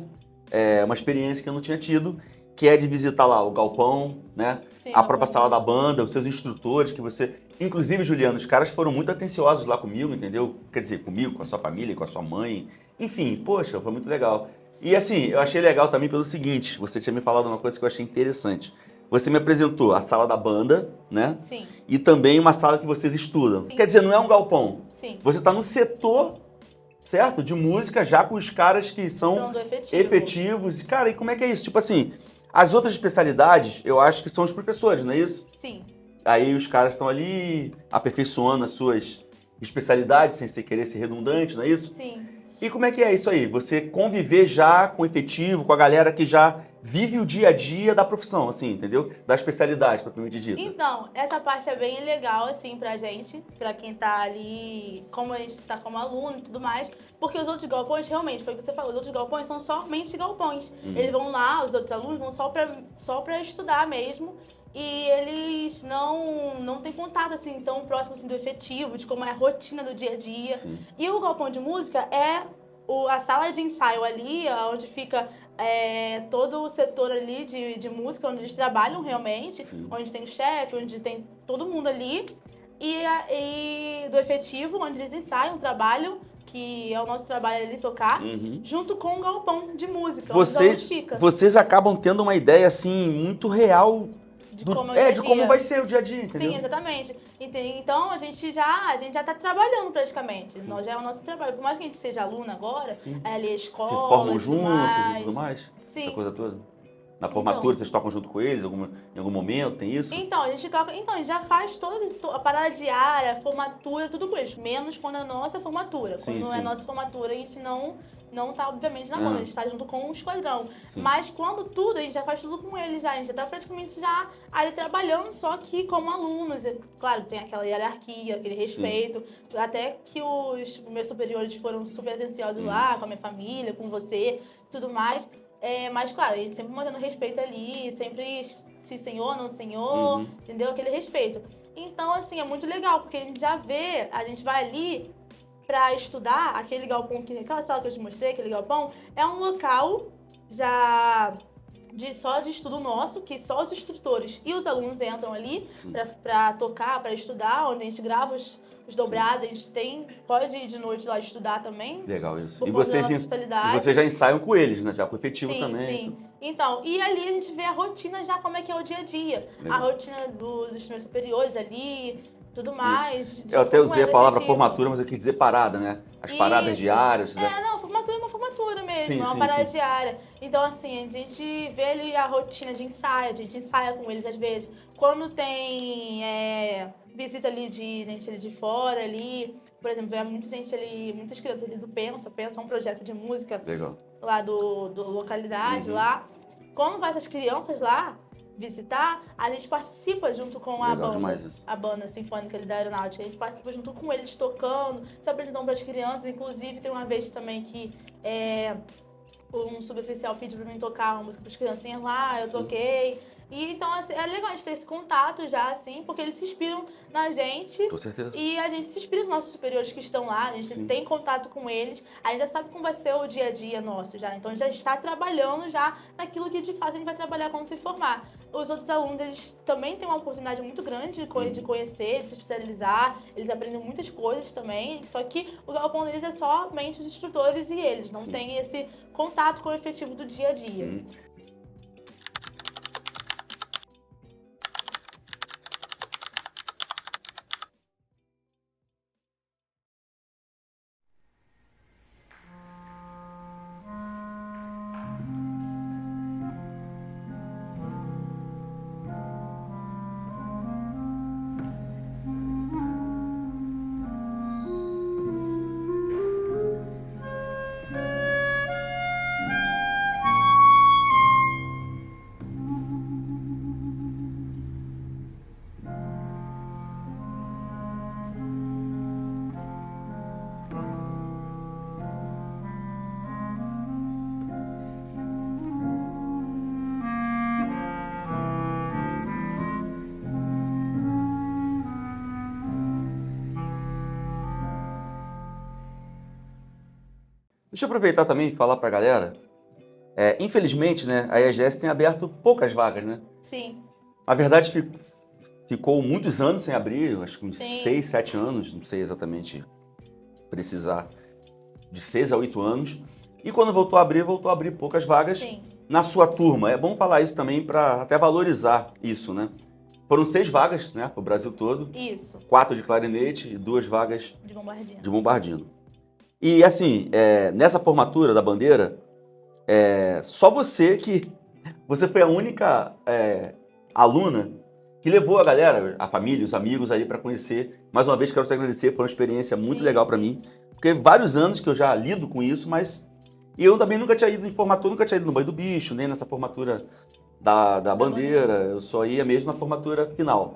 uma experiência que eu não tinha tido, que é de visitar lá o galpão, né? Sim, A própria sala da música. banda, os seus instrutores, que você. Inclusive, Juliano, os caras foram muito atenciosos lá comigo, entendeu? Quer dizer, comigo, com a sua família, com a sua mãe. Enfim, poxa, foi muito legal. E assim, eu achei legal também pelo seguinte: você tinha me falado uma coisa que eu achei interessante. Você me apresentou a sala da banda, né? Sim, E também uma sala que vocês estudam. Sim. Quer dizer, não é um galpão. sim. Você está no setor, certo? De música, já com os caras que são São do efetivo. efetivos. E, cara, e como é que é isso? Tipo assim, as outras especialidades, eu acho que são os professores, não é isso? Sim. Aí os caras estão ali aperfeiçoando as suas especialidades, sem querer ser redundante, não é isso? Sim. E como é que é isso aí? Você conviver já com o efetivo, com a galera que já vive o dia a dia da profissão, assim, entendeu? Da especialidade, propriamente dita. Então, essa parte é bem legal, assim, pra gente, pra quem tá ali, como a gente tá como aluno e tudo mais, porque os outros galpões, realmente, foi o que você falou, os outros galpões são somente galpões. Eles vão lá, os outros alunos vão só pra estudar mesmo, e eles não têm contato, assim, tão próximo, assim, do efetivo, de como é a rotina do dia a dia. Sim. E o galpão de música é a sala de ensaio ali, onde fica todo o setor ali de música, onde eles trabalham realmente, Sim. onde tem o chefe, onde tem todo mundo ali, e do efetivo, onde eles ensaiam, trabalham, que é o nosso trabalho ali tocar, junto com o galpão de música, onde os alunos ficam. Vocês acabam tendo uma ideia, assim, muito real De como é o dia a de como dia. vai ser o dia a dia, entendeu? Sim, exatamente. Então a gente já tá trabalhando praticamente. Sim. Nós já é o nosso trabalho. Por mais que a gente seja aluno agora, Sim. ali a Se escola, formam e tudo juntos mais. e tudo mais? Sim. Essa coisa toda? Na formatura, Então. vocês tocam junto com eles em algum momento, tem isso? Então, a gente toca. Então, a gente já faz toda a parada diária, a formatura, tudo com eles. Menos quando é nossa formatura. Sim, Quando não sim. é nossa formatura, a gente não tá, obviamente, na banda. A gente tá junto com o esquadrão. Sim. Mas quando tudo, a gente já faz tudo com eles já. A gente já tá praticamente já ali trabalhando, só que como alunos. E, claro, tem aquela hierarquia, aquele respeito. Até que os meus superiores foram super atenciosos lá, com a minha família, com você, tudo mais. Mas, claro, a gente sempre mantendo respeito ali, sempre se senhor, não senhor, entendeu? Aquele respeito. Então, assim, é muito legal, porque a gente já vê, a gente vai ali pra estudar, aquele galpão, aquela sala que eu te mostrei, aquele galpão, é um local já só de estudo nosso, que só os instrutores e os alunos entram ali Sim. pra tocar, pra estudar, onde a gente grava os dobrados, a gente pode ir de noite lá estudar também. Legal isso. Por E conta da vocês, nossa e especialidade. vocês já ensaiam com eles, né? Já com o efetivo Sim, também. sim. Então, e ali a gente vê a rotina já, como é que é o dia a dia. Legal. A rotina dos meus superiores ali, tudo mais. Eu até como usei é a palavra efetivo. formatura, mas eu quis dizer parada, né? As paradas Isso. diárias. É, não, formatura é uma formatura mesmo, Sim, é uma sim, parada sim. diária. Então, assim, a gente vê ali a rotina de ensaio, a gente ensaia com eles às vezes. Quando tem visita ali de gente ali de fora ali, por exemplo, vem muita gente ali, muitas crianças ali do Pensa é um projeto de música Legal. lá do localidade Uhum. lá. Quando vai essas crianças lá visitar, a gente participa junto com a Legal banda, demais isso. a banda sinfônica ali da aeronáutica. A gente participa junto com eles tocando, se apresentando para as crianças. Inclusive, tem uma vez também que um suboficial pediu pra mim tocar uma música para as criancinhas lá, eu Sim. toquei. E então, assim, é legal a gente ter esse contato já, assim, porque eles se inspiram na gente. Com certeza. E a gente se inspira nos nossos superiores que estão lá, a gente Sim. tem contato com eles, a gente já sabe como vai ser o dia a dia nosso já. Então a gente já está trabalhando já naquilo que de fato a gente vai trabalhar quando se formar. Os outros alunos, eles também têm uma oportunidade muito grande de conhecer, de se especializar, eles aprendem muitas coisas também, só que o galpão deles é somente os instrutores e eles, não Sim. tem esse contato com o efetivo do dia a dia. Deixa eu aproveitar também e falar pra galera. Infelizmente, né, a ESS tem aberto poucas vagas, né? Sim, Na verdade, ficou muitos anos sem abrir, acho que uns Sim. 6, 7 anos, não sei exatamente precisar, de 6 a 8 anos. E quando voltou a abrir poucas vagas sim, na sua turma. É bom falar isso também para até valorizar isso, né? Foram 6 vagas, né, para o Brasil todo, isso, 4 de clarinete e 2 vagas de bombardinho. de bombardino. E assim, nessa formatura da bandeira, só você foi a única aluna que levou a galera, a família, os amigos aí para conhecer. Mais uma vez quero te agradecer, foi uma experiência muito Sim, legal para sim. mim, porque vários anos que eu já lido com isso, mas eu também nunca tinha ido em formatura, nunca tinha ido no Banho do Bicho, nem nessa formatura da bandeira, eu só ia mesmo na formatura final.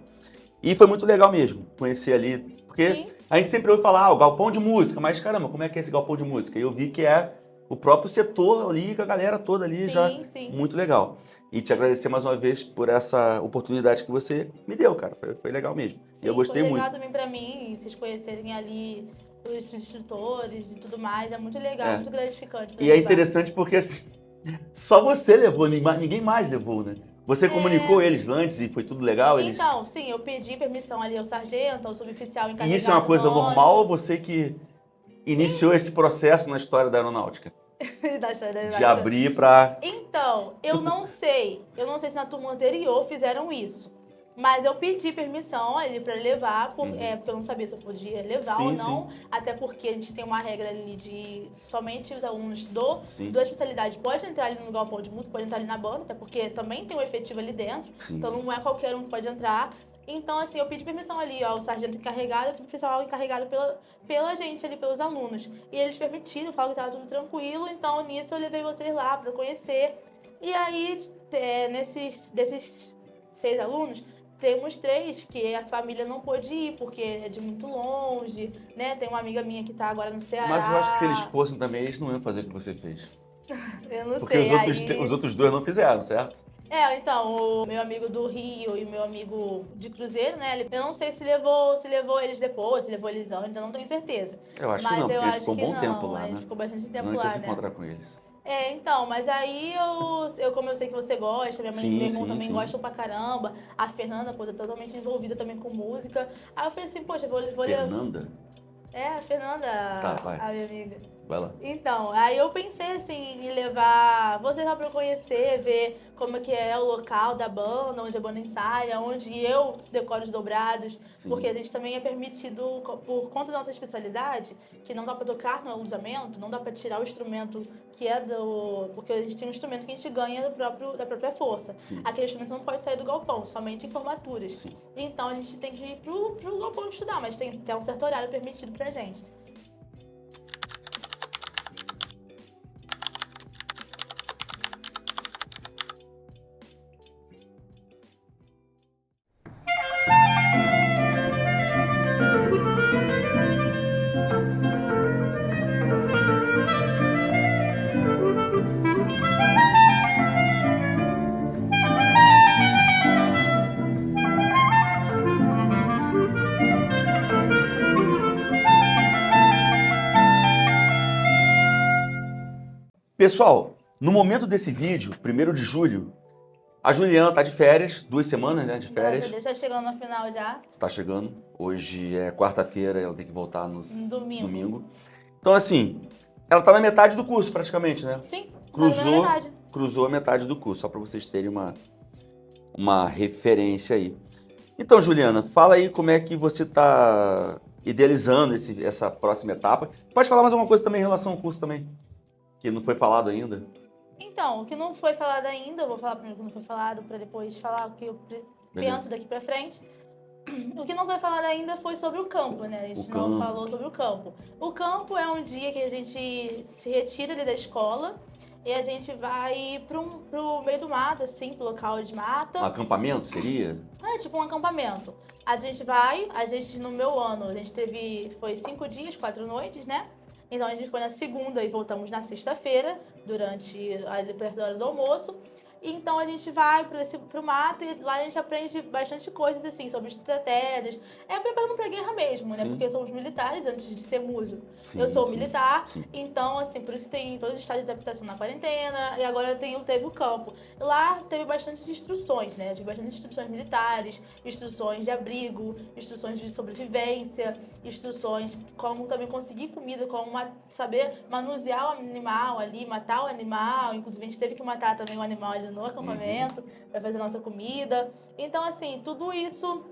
E foi muito legal mesmo, conhecer ali, porque Sim. a gente sempre ouve falar, o galpão de música, mas caramba, como é que é esse galpão de música? E eu vi que é o próprio setor ali, com a galera toda ali, já Sim. muito legal. E te agradecer mais uma vez por essa oportunidade que você me deu, cara, foi legal mesmo. E eu gostei foi muito. legal também pra mim, vocês conhecerem ali os instrutores e tudo mais, é muito legal, É. muito gratificante. pra E é levar. interessante porque assim, só você levou, ninguém mais levou, né? Você comunicou eles antes e foi tudo legal? Eles... Então, sim, eu pedi permissão ali ao sargento, ao suboficial encarregado E isso é uma coisa nosso. normal ou você que iniciou esse processo na história da aeronáutica? da história da De aeronáutica. abrir para... Então, eu não sei se na turma anterior fizeram isso. Mas eu pedi permissão ali pra levar, porque eu não sabia se eu podia levar Sim, ou não. Até porque a gente tem uma regra ali de somente os alunos Sim. da especialidade podem entrar ali no galpão de música, podem entrar ali na banda, até porque também tem um efetivo ali dentro. Sim. Então não é qualquer um que pode entrar. Então, assim, eu pedi permissão ali ao sargento encarregado, ao suboficial encarregado pela gente ali, pelos alunos. E eles permitiram, falaram que estava tudo tranquilo, então nisso eu levei vocês lá para conhecer. E aí, desses 6 alunos, temos 3 que a família não pôde ir, porque é de muito longe, né? Tem uma amiga minha que tá agora no Ceará. Mas eu acho que se eles fossem também, eles não iam fazer o que você fez. Eu não Porque sei, os outros 2 não fizeram, certo? Então, o meu amigo do Rio e o meu amigo de Cruzeiro, né? Eu não sei se levou eles depois, se levou eles antes, eu não tenho certeza. Eu acho que Mas não, eu porque a gente acho ficou um que bom tempo não. A lá, gente né? ficou bastante Senão a tempo gente ia lá, se né? encontrar com eles. Então, mas aí como eu sei que você gosta, meu Sim, irmão sim, também sim. gosta pra caramba, a Fernanda, pô, tá totalmente envolvida também com música. Aí eu falei assim, poxa, vou levar. Fernanda? A Fernanda, Tá, vai. a minha amiga. Vai lá. Então, aí eu pensei assim em levar vocês lá pra eu conhecer, ver como é que é o local da banda, onde a banda ensaia, onde eu decoro os dobrados, Sim. porque a gente também é permitido, por conta da nossa especialidade, que não dá pra tocar no alojamento, não dá pra tirar o instrumento que é do... Porque a gente tem um instrumento que a gente ganha da própria força. Sim. Aquele instrumento não pode sair do galpão, somente em formaturas. Sim. Então a gente tem que ir pro galpão estudar, mas tem até um certo horário permitido pra gente. Pessoal, no momento desse vídeo, 1º de julho, a Juliana tá de férias, 2 semanas, né, de Graças a férias. Deus, já chegando no final já. Tá chegando. Hoje é quarta-feira, ela tem que voltar no Domingo. Então, assim, ela tá na metade do curso, praticamente, né? Sim, quase na metade. Cruzou a metade do curso, só para vocês terem uma referência aí. Então, Juliana, fala aí como é que você tá idealizando essa próxima etapa. Pode falar mais alguma coisa também em relação ao curso também, que não foi falado ainda. Então, o que não foi falado ainda, eu vou falar primeiro o que não foi falado, para depois falar o que eu penso daqui para frente. O que não foi falado ainda foi sobre o campo, né? A gente não falou sobre o campo. O campo é um dia que a gente se retira ali da escola e a gente vai pro meio do mato, assim, pro local de mata. Um acampamento seria? É tipo um acampamento. No meu ano, foi 5 dias, 4 noites, né? Então a gente foi na segunda e voltamos na sexta-feira, ali perto da hora do almoço. Então a gente vai pro mato e lá a gente aprende bastante coisas assim, sobre estratégias. É preparando pra guerra mesmo, né? Sim. Porque somos militares antes de ser músico. Sim, Eu sou sim, militar, sim. então assim, por isso tem todo o estágio de adaptação na quarentena e agora teve o campo. Lá teve bastante instruções, né? Eu tive bastante instruções militares, instruções de abrigo, instruções de sobrevivência, instruções como também conseguir comida, saber manusear o animal ali, matar o animal. Inclusive, a gente teve que matar também o animal ali no acampamento para fazer a nossa comida. Então, assim, tudo isso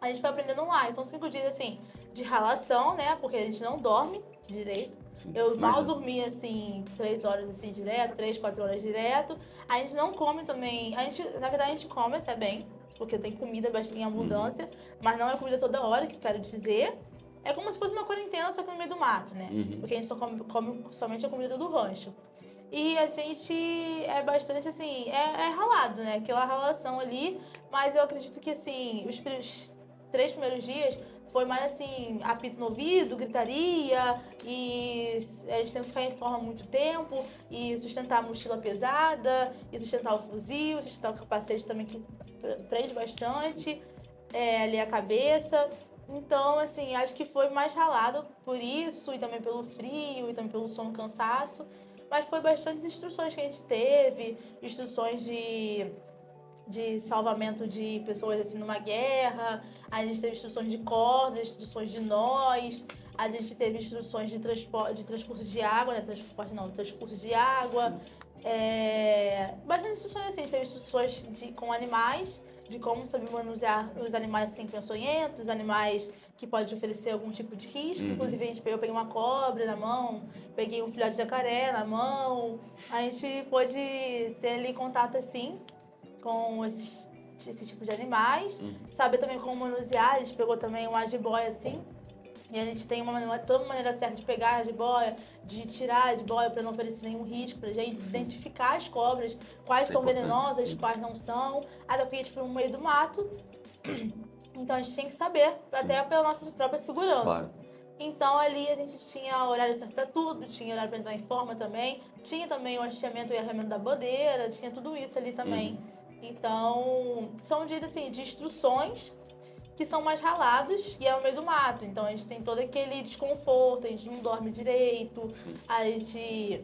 a gente foi aprendendo lá. E são 5 dias, assim, de ralação, né? Porque a gente não dorme direito. Sim, Eu mal imagina. dormi, assim, 3 horas, assim, direto, 3, 4 horas direto. A gente não come também. Na verdade, a gente come até bem, porque tem comida em abundância, mas não é comida toda hora, que eu quero dizer. É como se fosse uma quarentena, só que no meio do mato, né? Porque a gente só come somente a comida do rancho. E a gente é bastante, assim, é ralado, né? Aquela ralação ali, mas eu acredito que, assim, os 3 primeiros dias foi mais, assim, apito no ouvido, gritaria, e a gente tem que ficar em forma muito tempo, e sustentar a mochila pesada, e sustentar o fuzil, sustentar o capacete também, que prende bastante, ali a cabeça. Então, assim, acho que foi mais ralado por isso, e também pelo frio, e também pelo sono, cansaço. Mas foi bastantes instruções que a gente teve, instruções de salvamento de pessoas, assim, numa guerra. A gente teve instruções de cordas, instruções de nós. A gente teve instruções de transcurso de água, né? Transcurso de água. Bastante instruções assim. A gente teve instruções com animais, de como saber manusear os animais assim, peçonhentos, animais que podem oferecer algum tipo de risco. Inclusive, eu peguei uma cobra na mão, peguei um filhote de jacaré na mão. A gente pôde ter ali contato assim com esse tipo de animais. Saber também como manusear. A gente pegou também uma jiboia assim. E a gente tem toda uma maneira certa de pegar a jiboia, de tirar a jiboia para não oferecer nenhum risco pra gente, de identificar as cobras, quais são venenosas, quais não são, até porque a gente foi no meio do mato, então a gente tem que saber, até pela nossa própria segurança. Claro. Então ali a gente tinha horário certo para tudo, tinha horário para entrar em forma também, tinha também o hasteamento e arreamento da bandeira, tinha tudo isso ali também. Então, são dias assim, de instruções que são mais ralados e é no meio do mato. Então, a gente tem todo aquele desconforto, a gente não dorme direito, Sim. a gente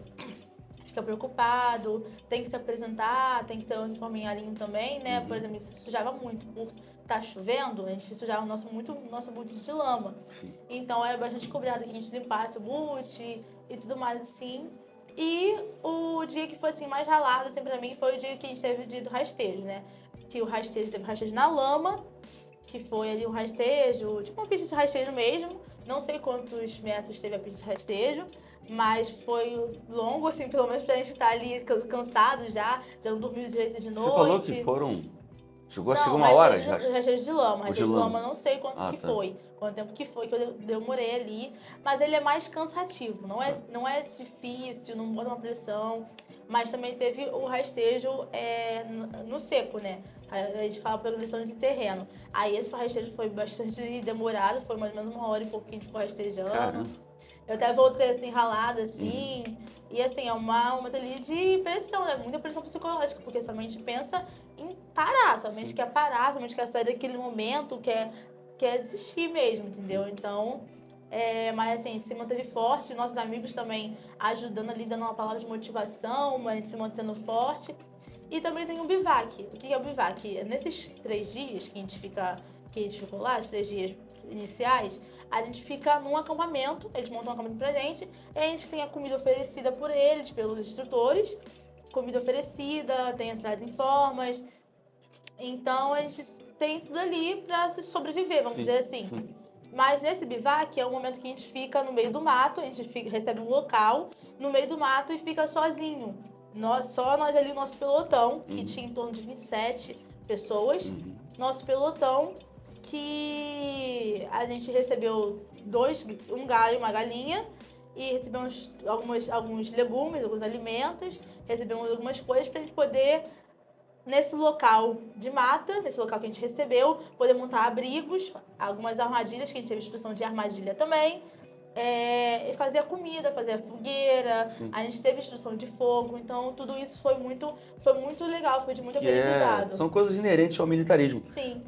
fica preocupado, tem que se apresentar, tem que ter um uniforme em alinho também, né? Por exemplo, a gente se sujava muito por estar chovendo, a gente sujava o nosso boot de lama. Sim. Então era bastante cobrado que a gente limpasse o boot e tudo mais assim. E o dia que foi assim mais ralado assim pra mim foi o dia que a gente teve o dia do rastejo, né? Que o rastejo teve rastejo na lama, que foi ali um rastejo, tipo uma pista de rastejo mesmo. Não sei quantos metros teve a pista de rastejo, mas foi longo, assim, pelo menos pra gente estar ali cansado já não dormiu direito de Você falou que noite. foram. Chegou Não, uma hora? rastejo de lama. O de Rastejo de lama, lama. eu não sei quanto Ah, que tá. foi. Quanto tempo que foi que eu demorei ali. Mas ele é mais cansativo. Tá. Não é difícil, não bota uma pressão. Mas também teve o rastejo no seco, né? A gente fala progressão de terreno. Aí esse rastejo foi bastante demorado. Foi mais ou menos 1 hora e pouco que a gente ficou rastejando. Caramba. Eu até voltei assim, ralada, assim. Uhum. E assim, é uma ali de pressão, né? Muita pressão psicológica, porque sua mente pensa em parar, sua mente Sim. quer parar, sua mente quer sair daquele momento, quer desistir mesmo, entendeu? Sim. Então, mas assim, a gente se manteve forte, nossos amigos também ajudando ali, dando uma palavra de motivação, a gente se mantendo forte. E também tem o bivac. O que é o bivac? Nesses 3 dias que a gente ficou lá, os 3 dias iniciais, a gente fica num acampamento, eles montam um acampamento pra gente, e a gente tem a comida oferecida por eles, pelos instrutores, comida oferecida, tem entradas em formas, então a gente tem tudo ali pra se sobreviver, vamos Sim. dizer assim. Sim. Mas nesse bivac é o momento que a gente fica no meio do mato, a gente recebe um local no meio do mato e fica sozinho. Só nós ali, o nosso pelotão, que Uhum. tinha em torno de 27 pessoas. Uhum. Nosso pelotão, que a gente recebeu um galho e uma galinha, e recebemos alguns legumes, alguns alimentos, recebemos algumas coisas pra gente poder nesse local de mata, nesse local que a gente recebeu, poder montar abrigos, algumas armadilhas, que a gente teve instrução de armadilha também, e fazer a comida, fazer a fogueira, Sim. a gente teve instrução de fogo, então tudo isso foi muito legal, foi de muito aprendizado. São coisas inerentes ao militarismo. Sim.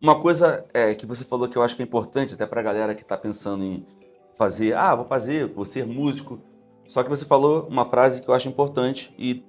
Uma coisa que você falou que eu acho que é importante até para a galera que está pensando em fazer, vou ser músico. Só que você falou uma frase que eu acho importante e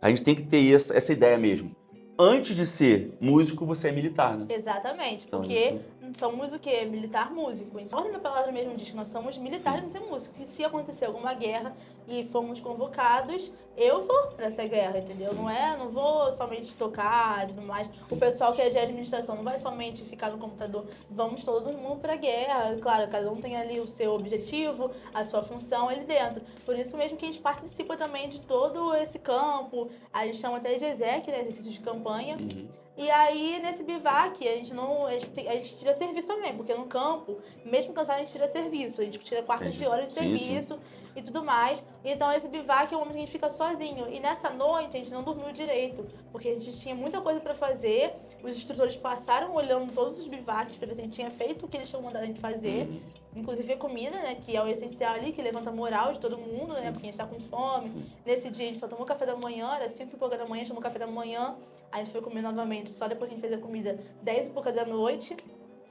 a gente tem que ter essa ideia mesmo. Antes de ser músico, você é militar, né? Exatamente, Então, porque somos o quê? Militar músico. Então, a ordem da palavra mesmo diz que nós somos militares e não ser músicos. E se acontecer alguma guerra e fomos convocados, eu vou para essa guerra, entendeu? Sim. Não vou somente tocar e tudo mais. Sim. O pessoal que é de administração não vai somente ficar no computador. Vamos todo mundo para guerra. Claro, cada um tem ali o seu objetivo, a sua função ali dentro. Por isso mesmo que a gente participa também de todo esse campo. A gente chama até de ESEC, né? Exercícios de campanha. Uhum. E aí, nesse bivac, a gente tira serviço também, porque no campo, mesmo cansado, a gente tira serviço. A gente tira quartas de hora de Sim, serviço e tudo mais. Então, esse bivac é o momento que a gente fica sozinho. E nessa noite, a gente não dormiu direito, porque a gente tinha muita coisa pra fazer. Os instrutores passaram olhando todos os bivacs pra ver se a gente tinha feito o que eles tinham mandado a gente fazer. Uhum. Inclusive a comida, né, que é o essencial ali, que levanta a moral de todo mundo, né, porque a gente tá com fome. Sim. Nesse dia, a gente só tomou café da manhã, era 5 e pouca da manhã, a gente tomou café da manhã. A gente foi comer novamente, só depois que a gente fez a comida, 10 e pouca da noite.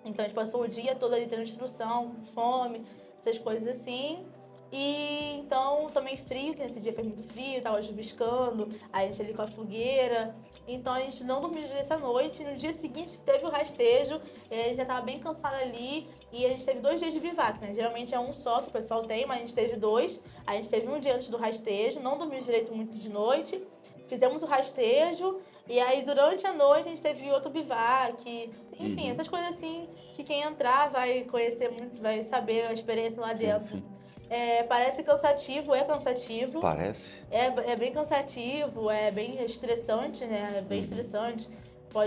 Então a gente passou o dia todo ali tendo instrução, fome, essas coisas assim. E então também frio, que nesse dia foi muito frio, tava chuviscando, a gente ali com a fogueira. Então a gente não dormiu direito essa noite. No dia seguinte teve o rastejo, a gente já tava bem cansado ali. E a gente teve 2 dias de bivac, né? Geralmente é um só que o pessoal tem, mas a gente teve 2. A gente teve um dia antes do rastejo, não dormiu direito muito de noite. Fizemos o rastejo. E aí, durante a noite, a gente teve outro bivac. Enfim, essas coisas assim, que quem entrar vai conhecer muito, vai saber a experiência lá Sim, dentro. sim. Parece cansativo, é cansativo. Parece. É bem cansativo, é bem estressante, né? É bem Uhum. estressante. A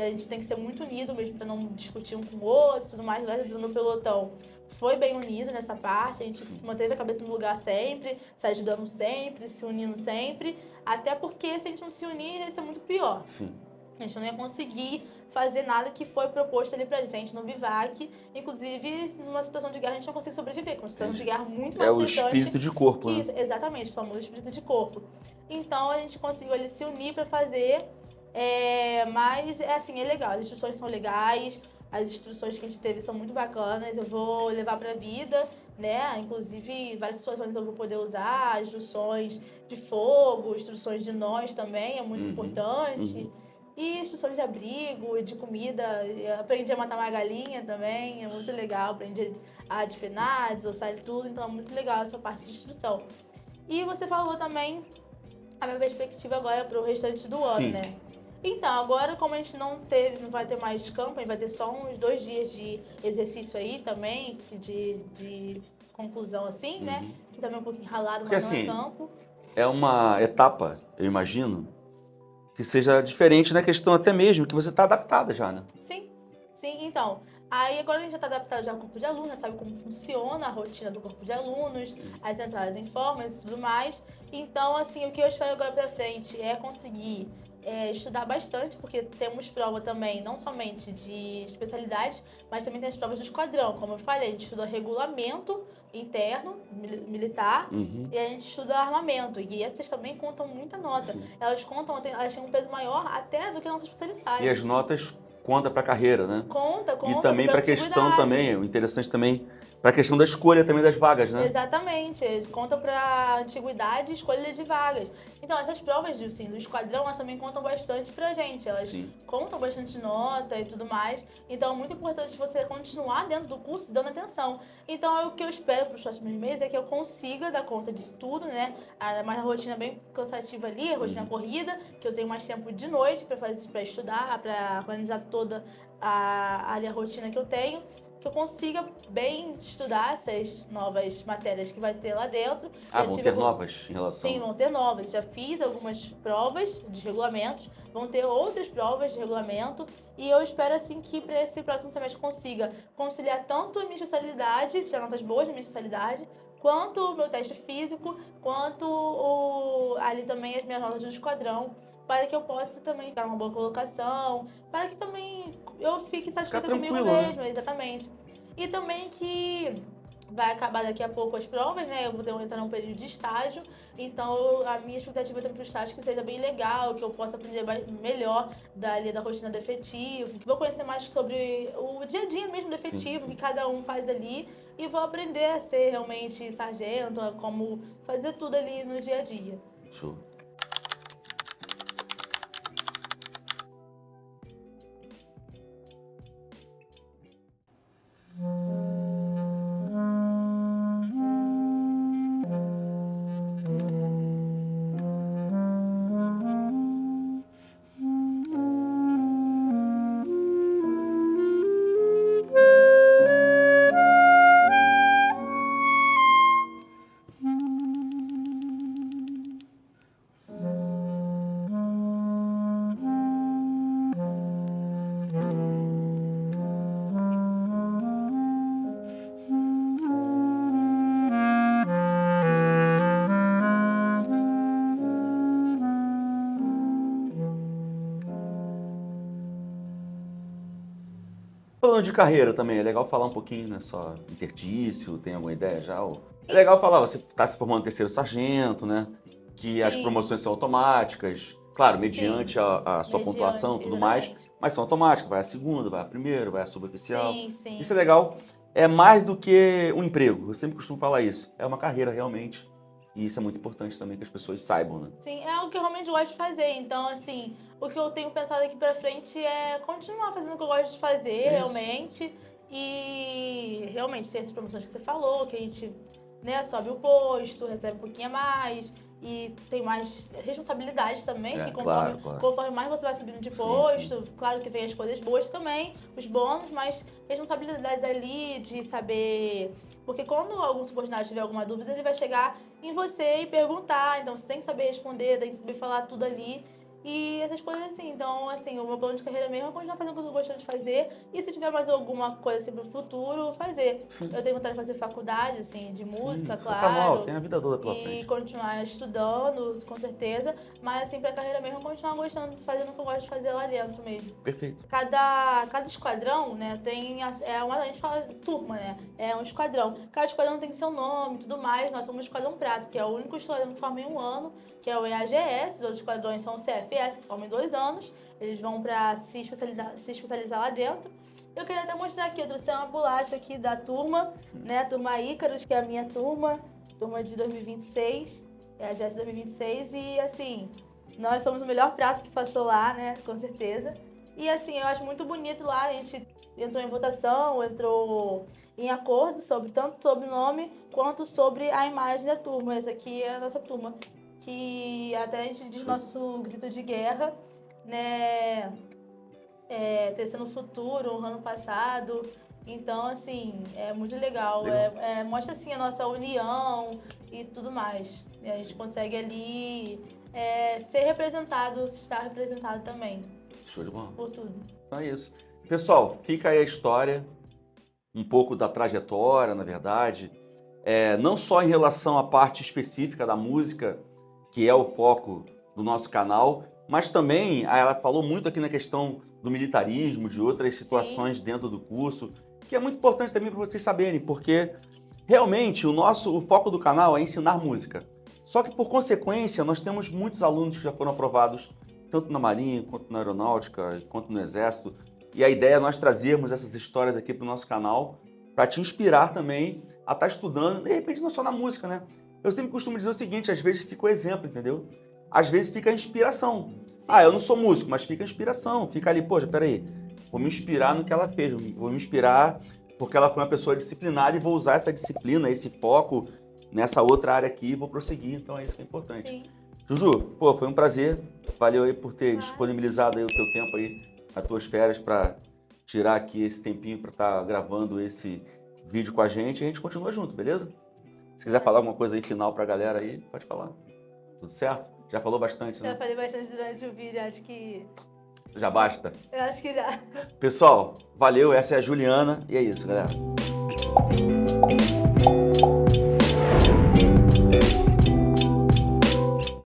gente tem que ser muito unido mesmo para não discutir um com o outro e tudo mais. Graças a Deus, o meu pelotão foi bem unido nessa parte. A gente manteve a cabeça no lugar sempre, se ajudando sempre, se unindo sempre. Até porque se a gente não se unir, ia ser muito pior. Sim. A gente não ia conseguir fazer nada que foi proposto ali pra gente no bivac. Inclusive, numa situação de guerra, a gente não consegue sobreviver, com uma situação de guerra muito mais É o estressante espírito de corpo, que né? isso. Exatamente, o famoso espírito de corpo. Então, a gente conseguiu ali se unir pra fazer, mas assim, é legal, as instruções são legais, as instruções que a gente teve são muito bacanas, eu vou levar pra vida, né? Inclusive, várias situações eu vou poder usar, instruções de fogo, instruções de nós também, é muito importante. E instruções de abrigo e de comida. Eu aprendi a matar uma galinha também, é muito legal. Aprendi a despenar, desossar e tudo, então é muito legal essa parte de instrução. E você falou também a minha perspectiva agora para o restante do ano, Sim. né? Então, agora como a gente não vai ter mais campo, a gente vai ter só uns 2 dias de exercício aí também, de conclusão assim, né? Que também é um pouquinho ralado, Porque mas não é assim, campo. é uma etapa, eu imagino, que seja diferente na questão até mesmo que você está adaptada já, né? Sim, sim, então. Aí agora a gente já está adaptado já ao corpo de aluno, já sabe como funciona a rotina do corpo de alunos, as entradas em formas e tudo mais. Então, assim, o que eu espero agora pra frente é conseguir estudar bastante, porque temos prova também, não somente de especialidade, mas também tem as provas do esquadrão. Como eu falei, a gente estuda regulamento interno, militar, e a gente estuda armamento. E essas também contam muita nota. Sim. Elas têm um peso maior até do que a nossa especialidade. E as notas conta para a carreira, né? Conta, E também pra para a questão antiguidade. também, o interessante também, para a questão da escolha também das vagas, né? Exatamente, conta pra antiguidade e escolha de vagas. Então, essas provas assim, do esquadrão, elas também contam bastante pra gente. Elas Sim. contam bastante nota e tudo mais. Então, é muito importante você continuar dentro do curso dando atenção. Então, o que eu espero pros próximos meses é que eu consiga dar conta disso tudo, né? Mas a rotina bem cansativa ali, a rotina corrida, que eu tenho mais tempo de noite pra estudar, pra organizar toda ali a rotina que eu tenho. Que eu consiga bem estudar essas novas matérias que vai ter lá dentro. Vão ter novas em relação... Sim, vão ter novas. Já fiz algumas provas de regulamentos, vão ter outras provas de regulamento e eu espero assim que para esse próximo semestre eu consiga conciliar tanto a minha especialidade, tirar notas boas na minha especialidade, quanto o meu teste físico, quanto ali também as minhas notas do esquadrão, para que eu possa também dar uma boa colocação, para que também eu fique satisfeita comigo mesma, exatamente. E também que vai acabar daqui a pouco as provas, né? Eu vou entrar num período de estágio, então a minha expectativa também para o estágio é que seja bem legal, que eu possa aprender melhor da rotina do efetivo, que vou conhecer mais sobre o dia a dia mesmo do efetivo, que cada um faz ali, e vou aprender a ser realmente sargento, a como fazer tudo ali no dia a dia. Show. Falando de carreira também, é legal falar um pouquinho, né? Só interstício, tem alguma ideia já? É legal falar, você está se formando terceiro sargento, né? Que as promoções são automáticas, claro, mediante a sua pontuação e tudo mais, mas são automáticas, vai a segunda, vai a primeira, vai a suboficial. Sim, sim. Isso é legal. é mais do que um emprego. Eu sempre costumo falar isso. É uma carreira, realmente. E isso é muito importante também que as pessoas saibam, né? Sim, é o que eu realmente gosto de fazer. Então, assim, o que eu tenho pensado aqui pra frente é continuar fazendo o que eu gosto de fazer, É isso. realmente. E realmente tem essas promoções que você falou, que a gente, né, sobe o posto, recebe um pouquinho a mais. E tem mais responsabilidade também, que Claro. conforme mais você vai subindo de Sim, posto, claro que vem as coisas boas também, os bônus, mas responsabilidades ali de saber. Porque quando algum subordinado tiver alguma dúvida, ele vai chegar em você e perguntar. Então você tem que saber responder, tem que saber falar tudo ali. E essas coisas assim. Então, assim, o meu plano de carreira mesmo é continuar fazendo o que eu tô gostando de fazer. E se tiver mais alguma coisa assim pro futuro, fazer. Sim. Eu tenho vontade de fazer faculdade, assim, de música, Focar no alto, claro. tem a vida toda pela E frente. continuar estudando, com certeza. Mas, assim, pra carreira mesmo, continuar gostando, fazendo o que eu gosto de fazer lá dentro mesmo. Perfeito. Cada esquadrão, né, tem a gente fala turma, né? É um esquadrão. Cada esquadrão tem seu nome e tudo mais. Nós somos o Esquadrão Prata, que é o único esquadrão que forma em um ano, que é o EAGS. Os outros esquadrões são o CFS, que formam em 2 anos. Eles vão pra se especializar lá dentro. Eu queria até mostrar aqui, eu trouxe uma bolacha aqui da turma, né? A turma Ícaros, que é a minha turma de 2026, EAGS 2026. E assim, nós somos o melhor prato que passou lá, né? Com certeza. E assim, eu acho muito bonito lá, a gente entrou em votação, entrou em acordo sobre tanto sobre o nome quanto sobre a imagem da turma. Essa aqui é a nossa turma, que até a gente diz nosso grito de guerra, né? Tecendo o futuro, honrando o passado. Então, assim, é muito legal. Mostra, assim, a nossa união e tudo mais. E a gente consegue ali ser representado, estar representado também. Show de bola. Por tudo. Então é isso. Pessoal, fica aí a história, um pouco da trajetória, na verdade. Não só em relação à parte específica da música, que é o foco do nosso canal, mas também ela falou muito aqui na questão do militarismo, de outras situações dentro do curso, que é muito importante também para vocês saberem, porque realmente o foco do canal é ensinar música. Só que por consequência, nós temos muitos alunos que já foram aprovados tanto na Marinha, quanto na Aeronáutica, quanto no Exército. E a ideia é nós trazermos essas histórias aqui para o nosso canal para te inspirar também a estar estudando, de repente não só na música, né? Eu sempre costumo dizer o seguinte, às vezes fica o exemplo, entendeu? Às vezes fica a inspiração. Eu não sou músico, mas fica a inspiração. Fica ali, poxa, peraí, vou me inspirar no que ela fez, vou me inspirar porque ela foi uma pessoa disciplinada e vou usar essa disciplina, esse foco nessa outra área aqui e vou prosseguir. Então é isso que é importante. Sim. Juju, foi um prazer. Valeu aí por ter disponibilizado aí o teu tempo aí, as tuas férias, para tirar aqui esse tempinho para estar gravando esse vídeo com a gente. E a gente continua junto, beleza? Se quiser falar alguma coisa aí final pra galera aí, pode falar. Tudo certo? Já falou bastante, né? Já falei bastante durante o vídeo, acho que... Já basta. Eu acho que já. Pessoal, valeu. Essa é a Juliana e é isso, galera.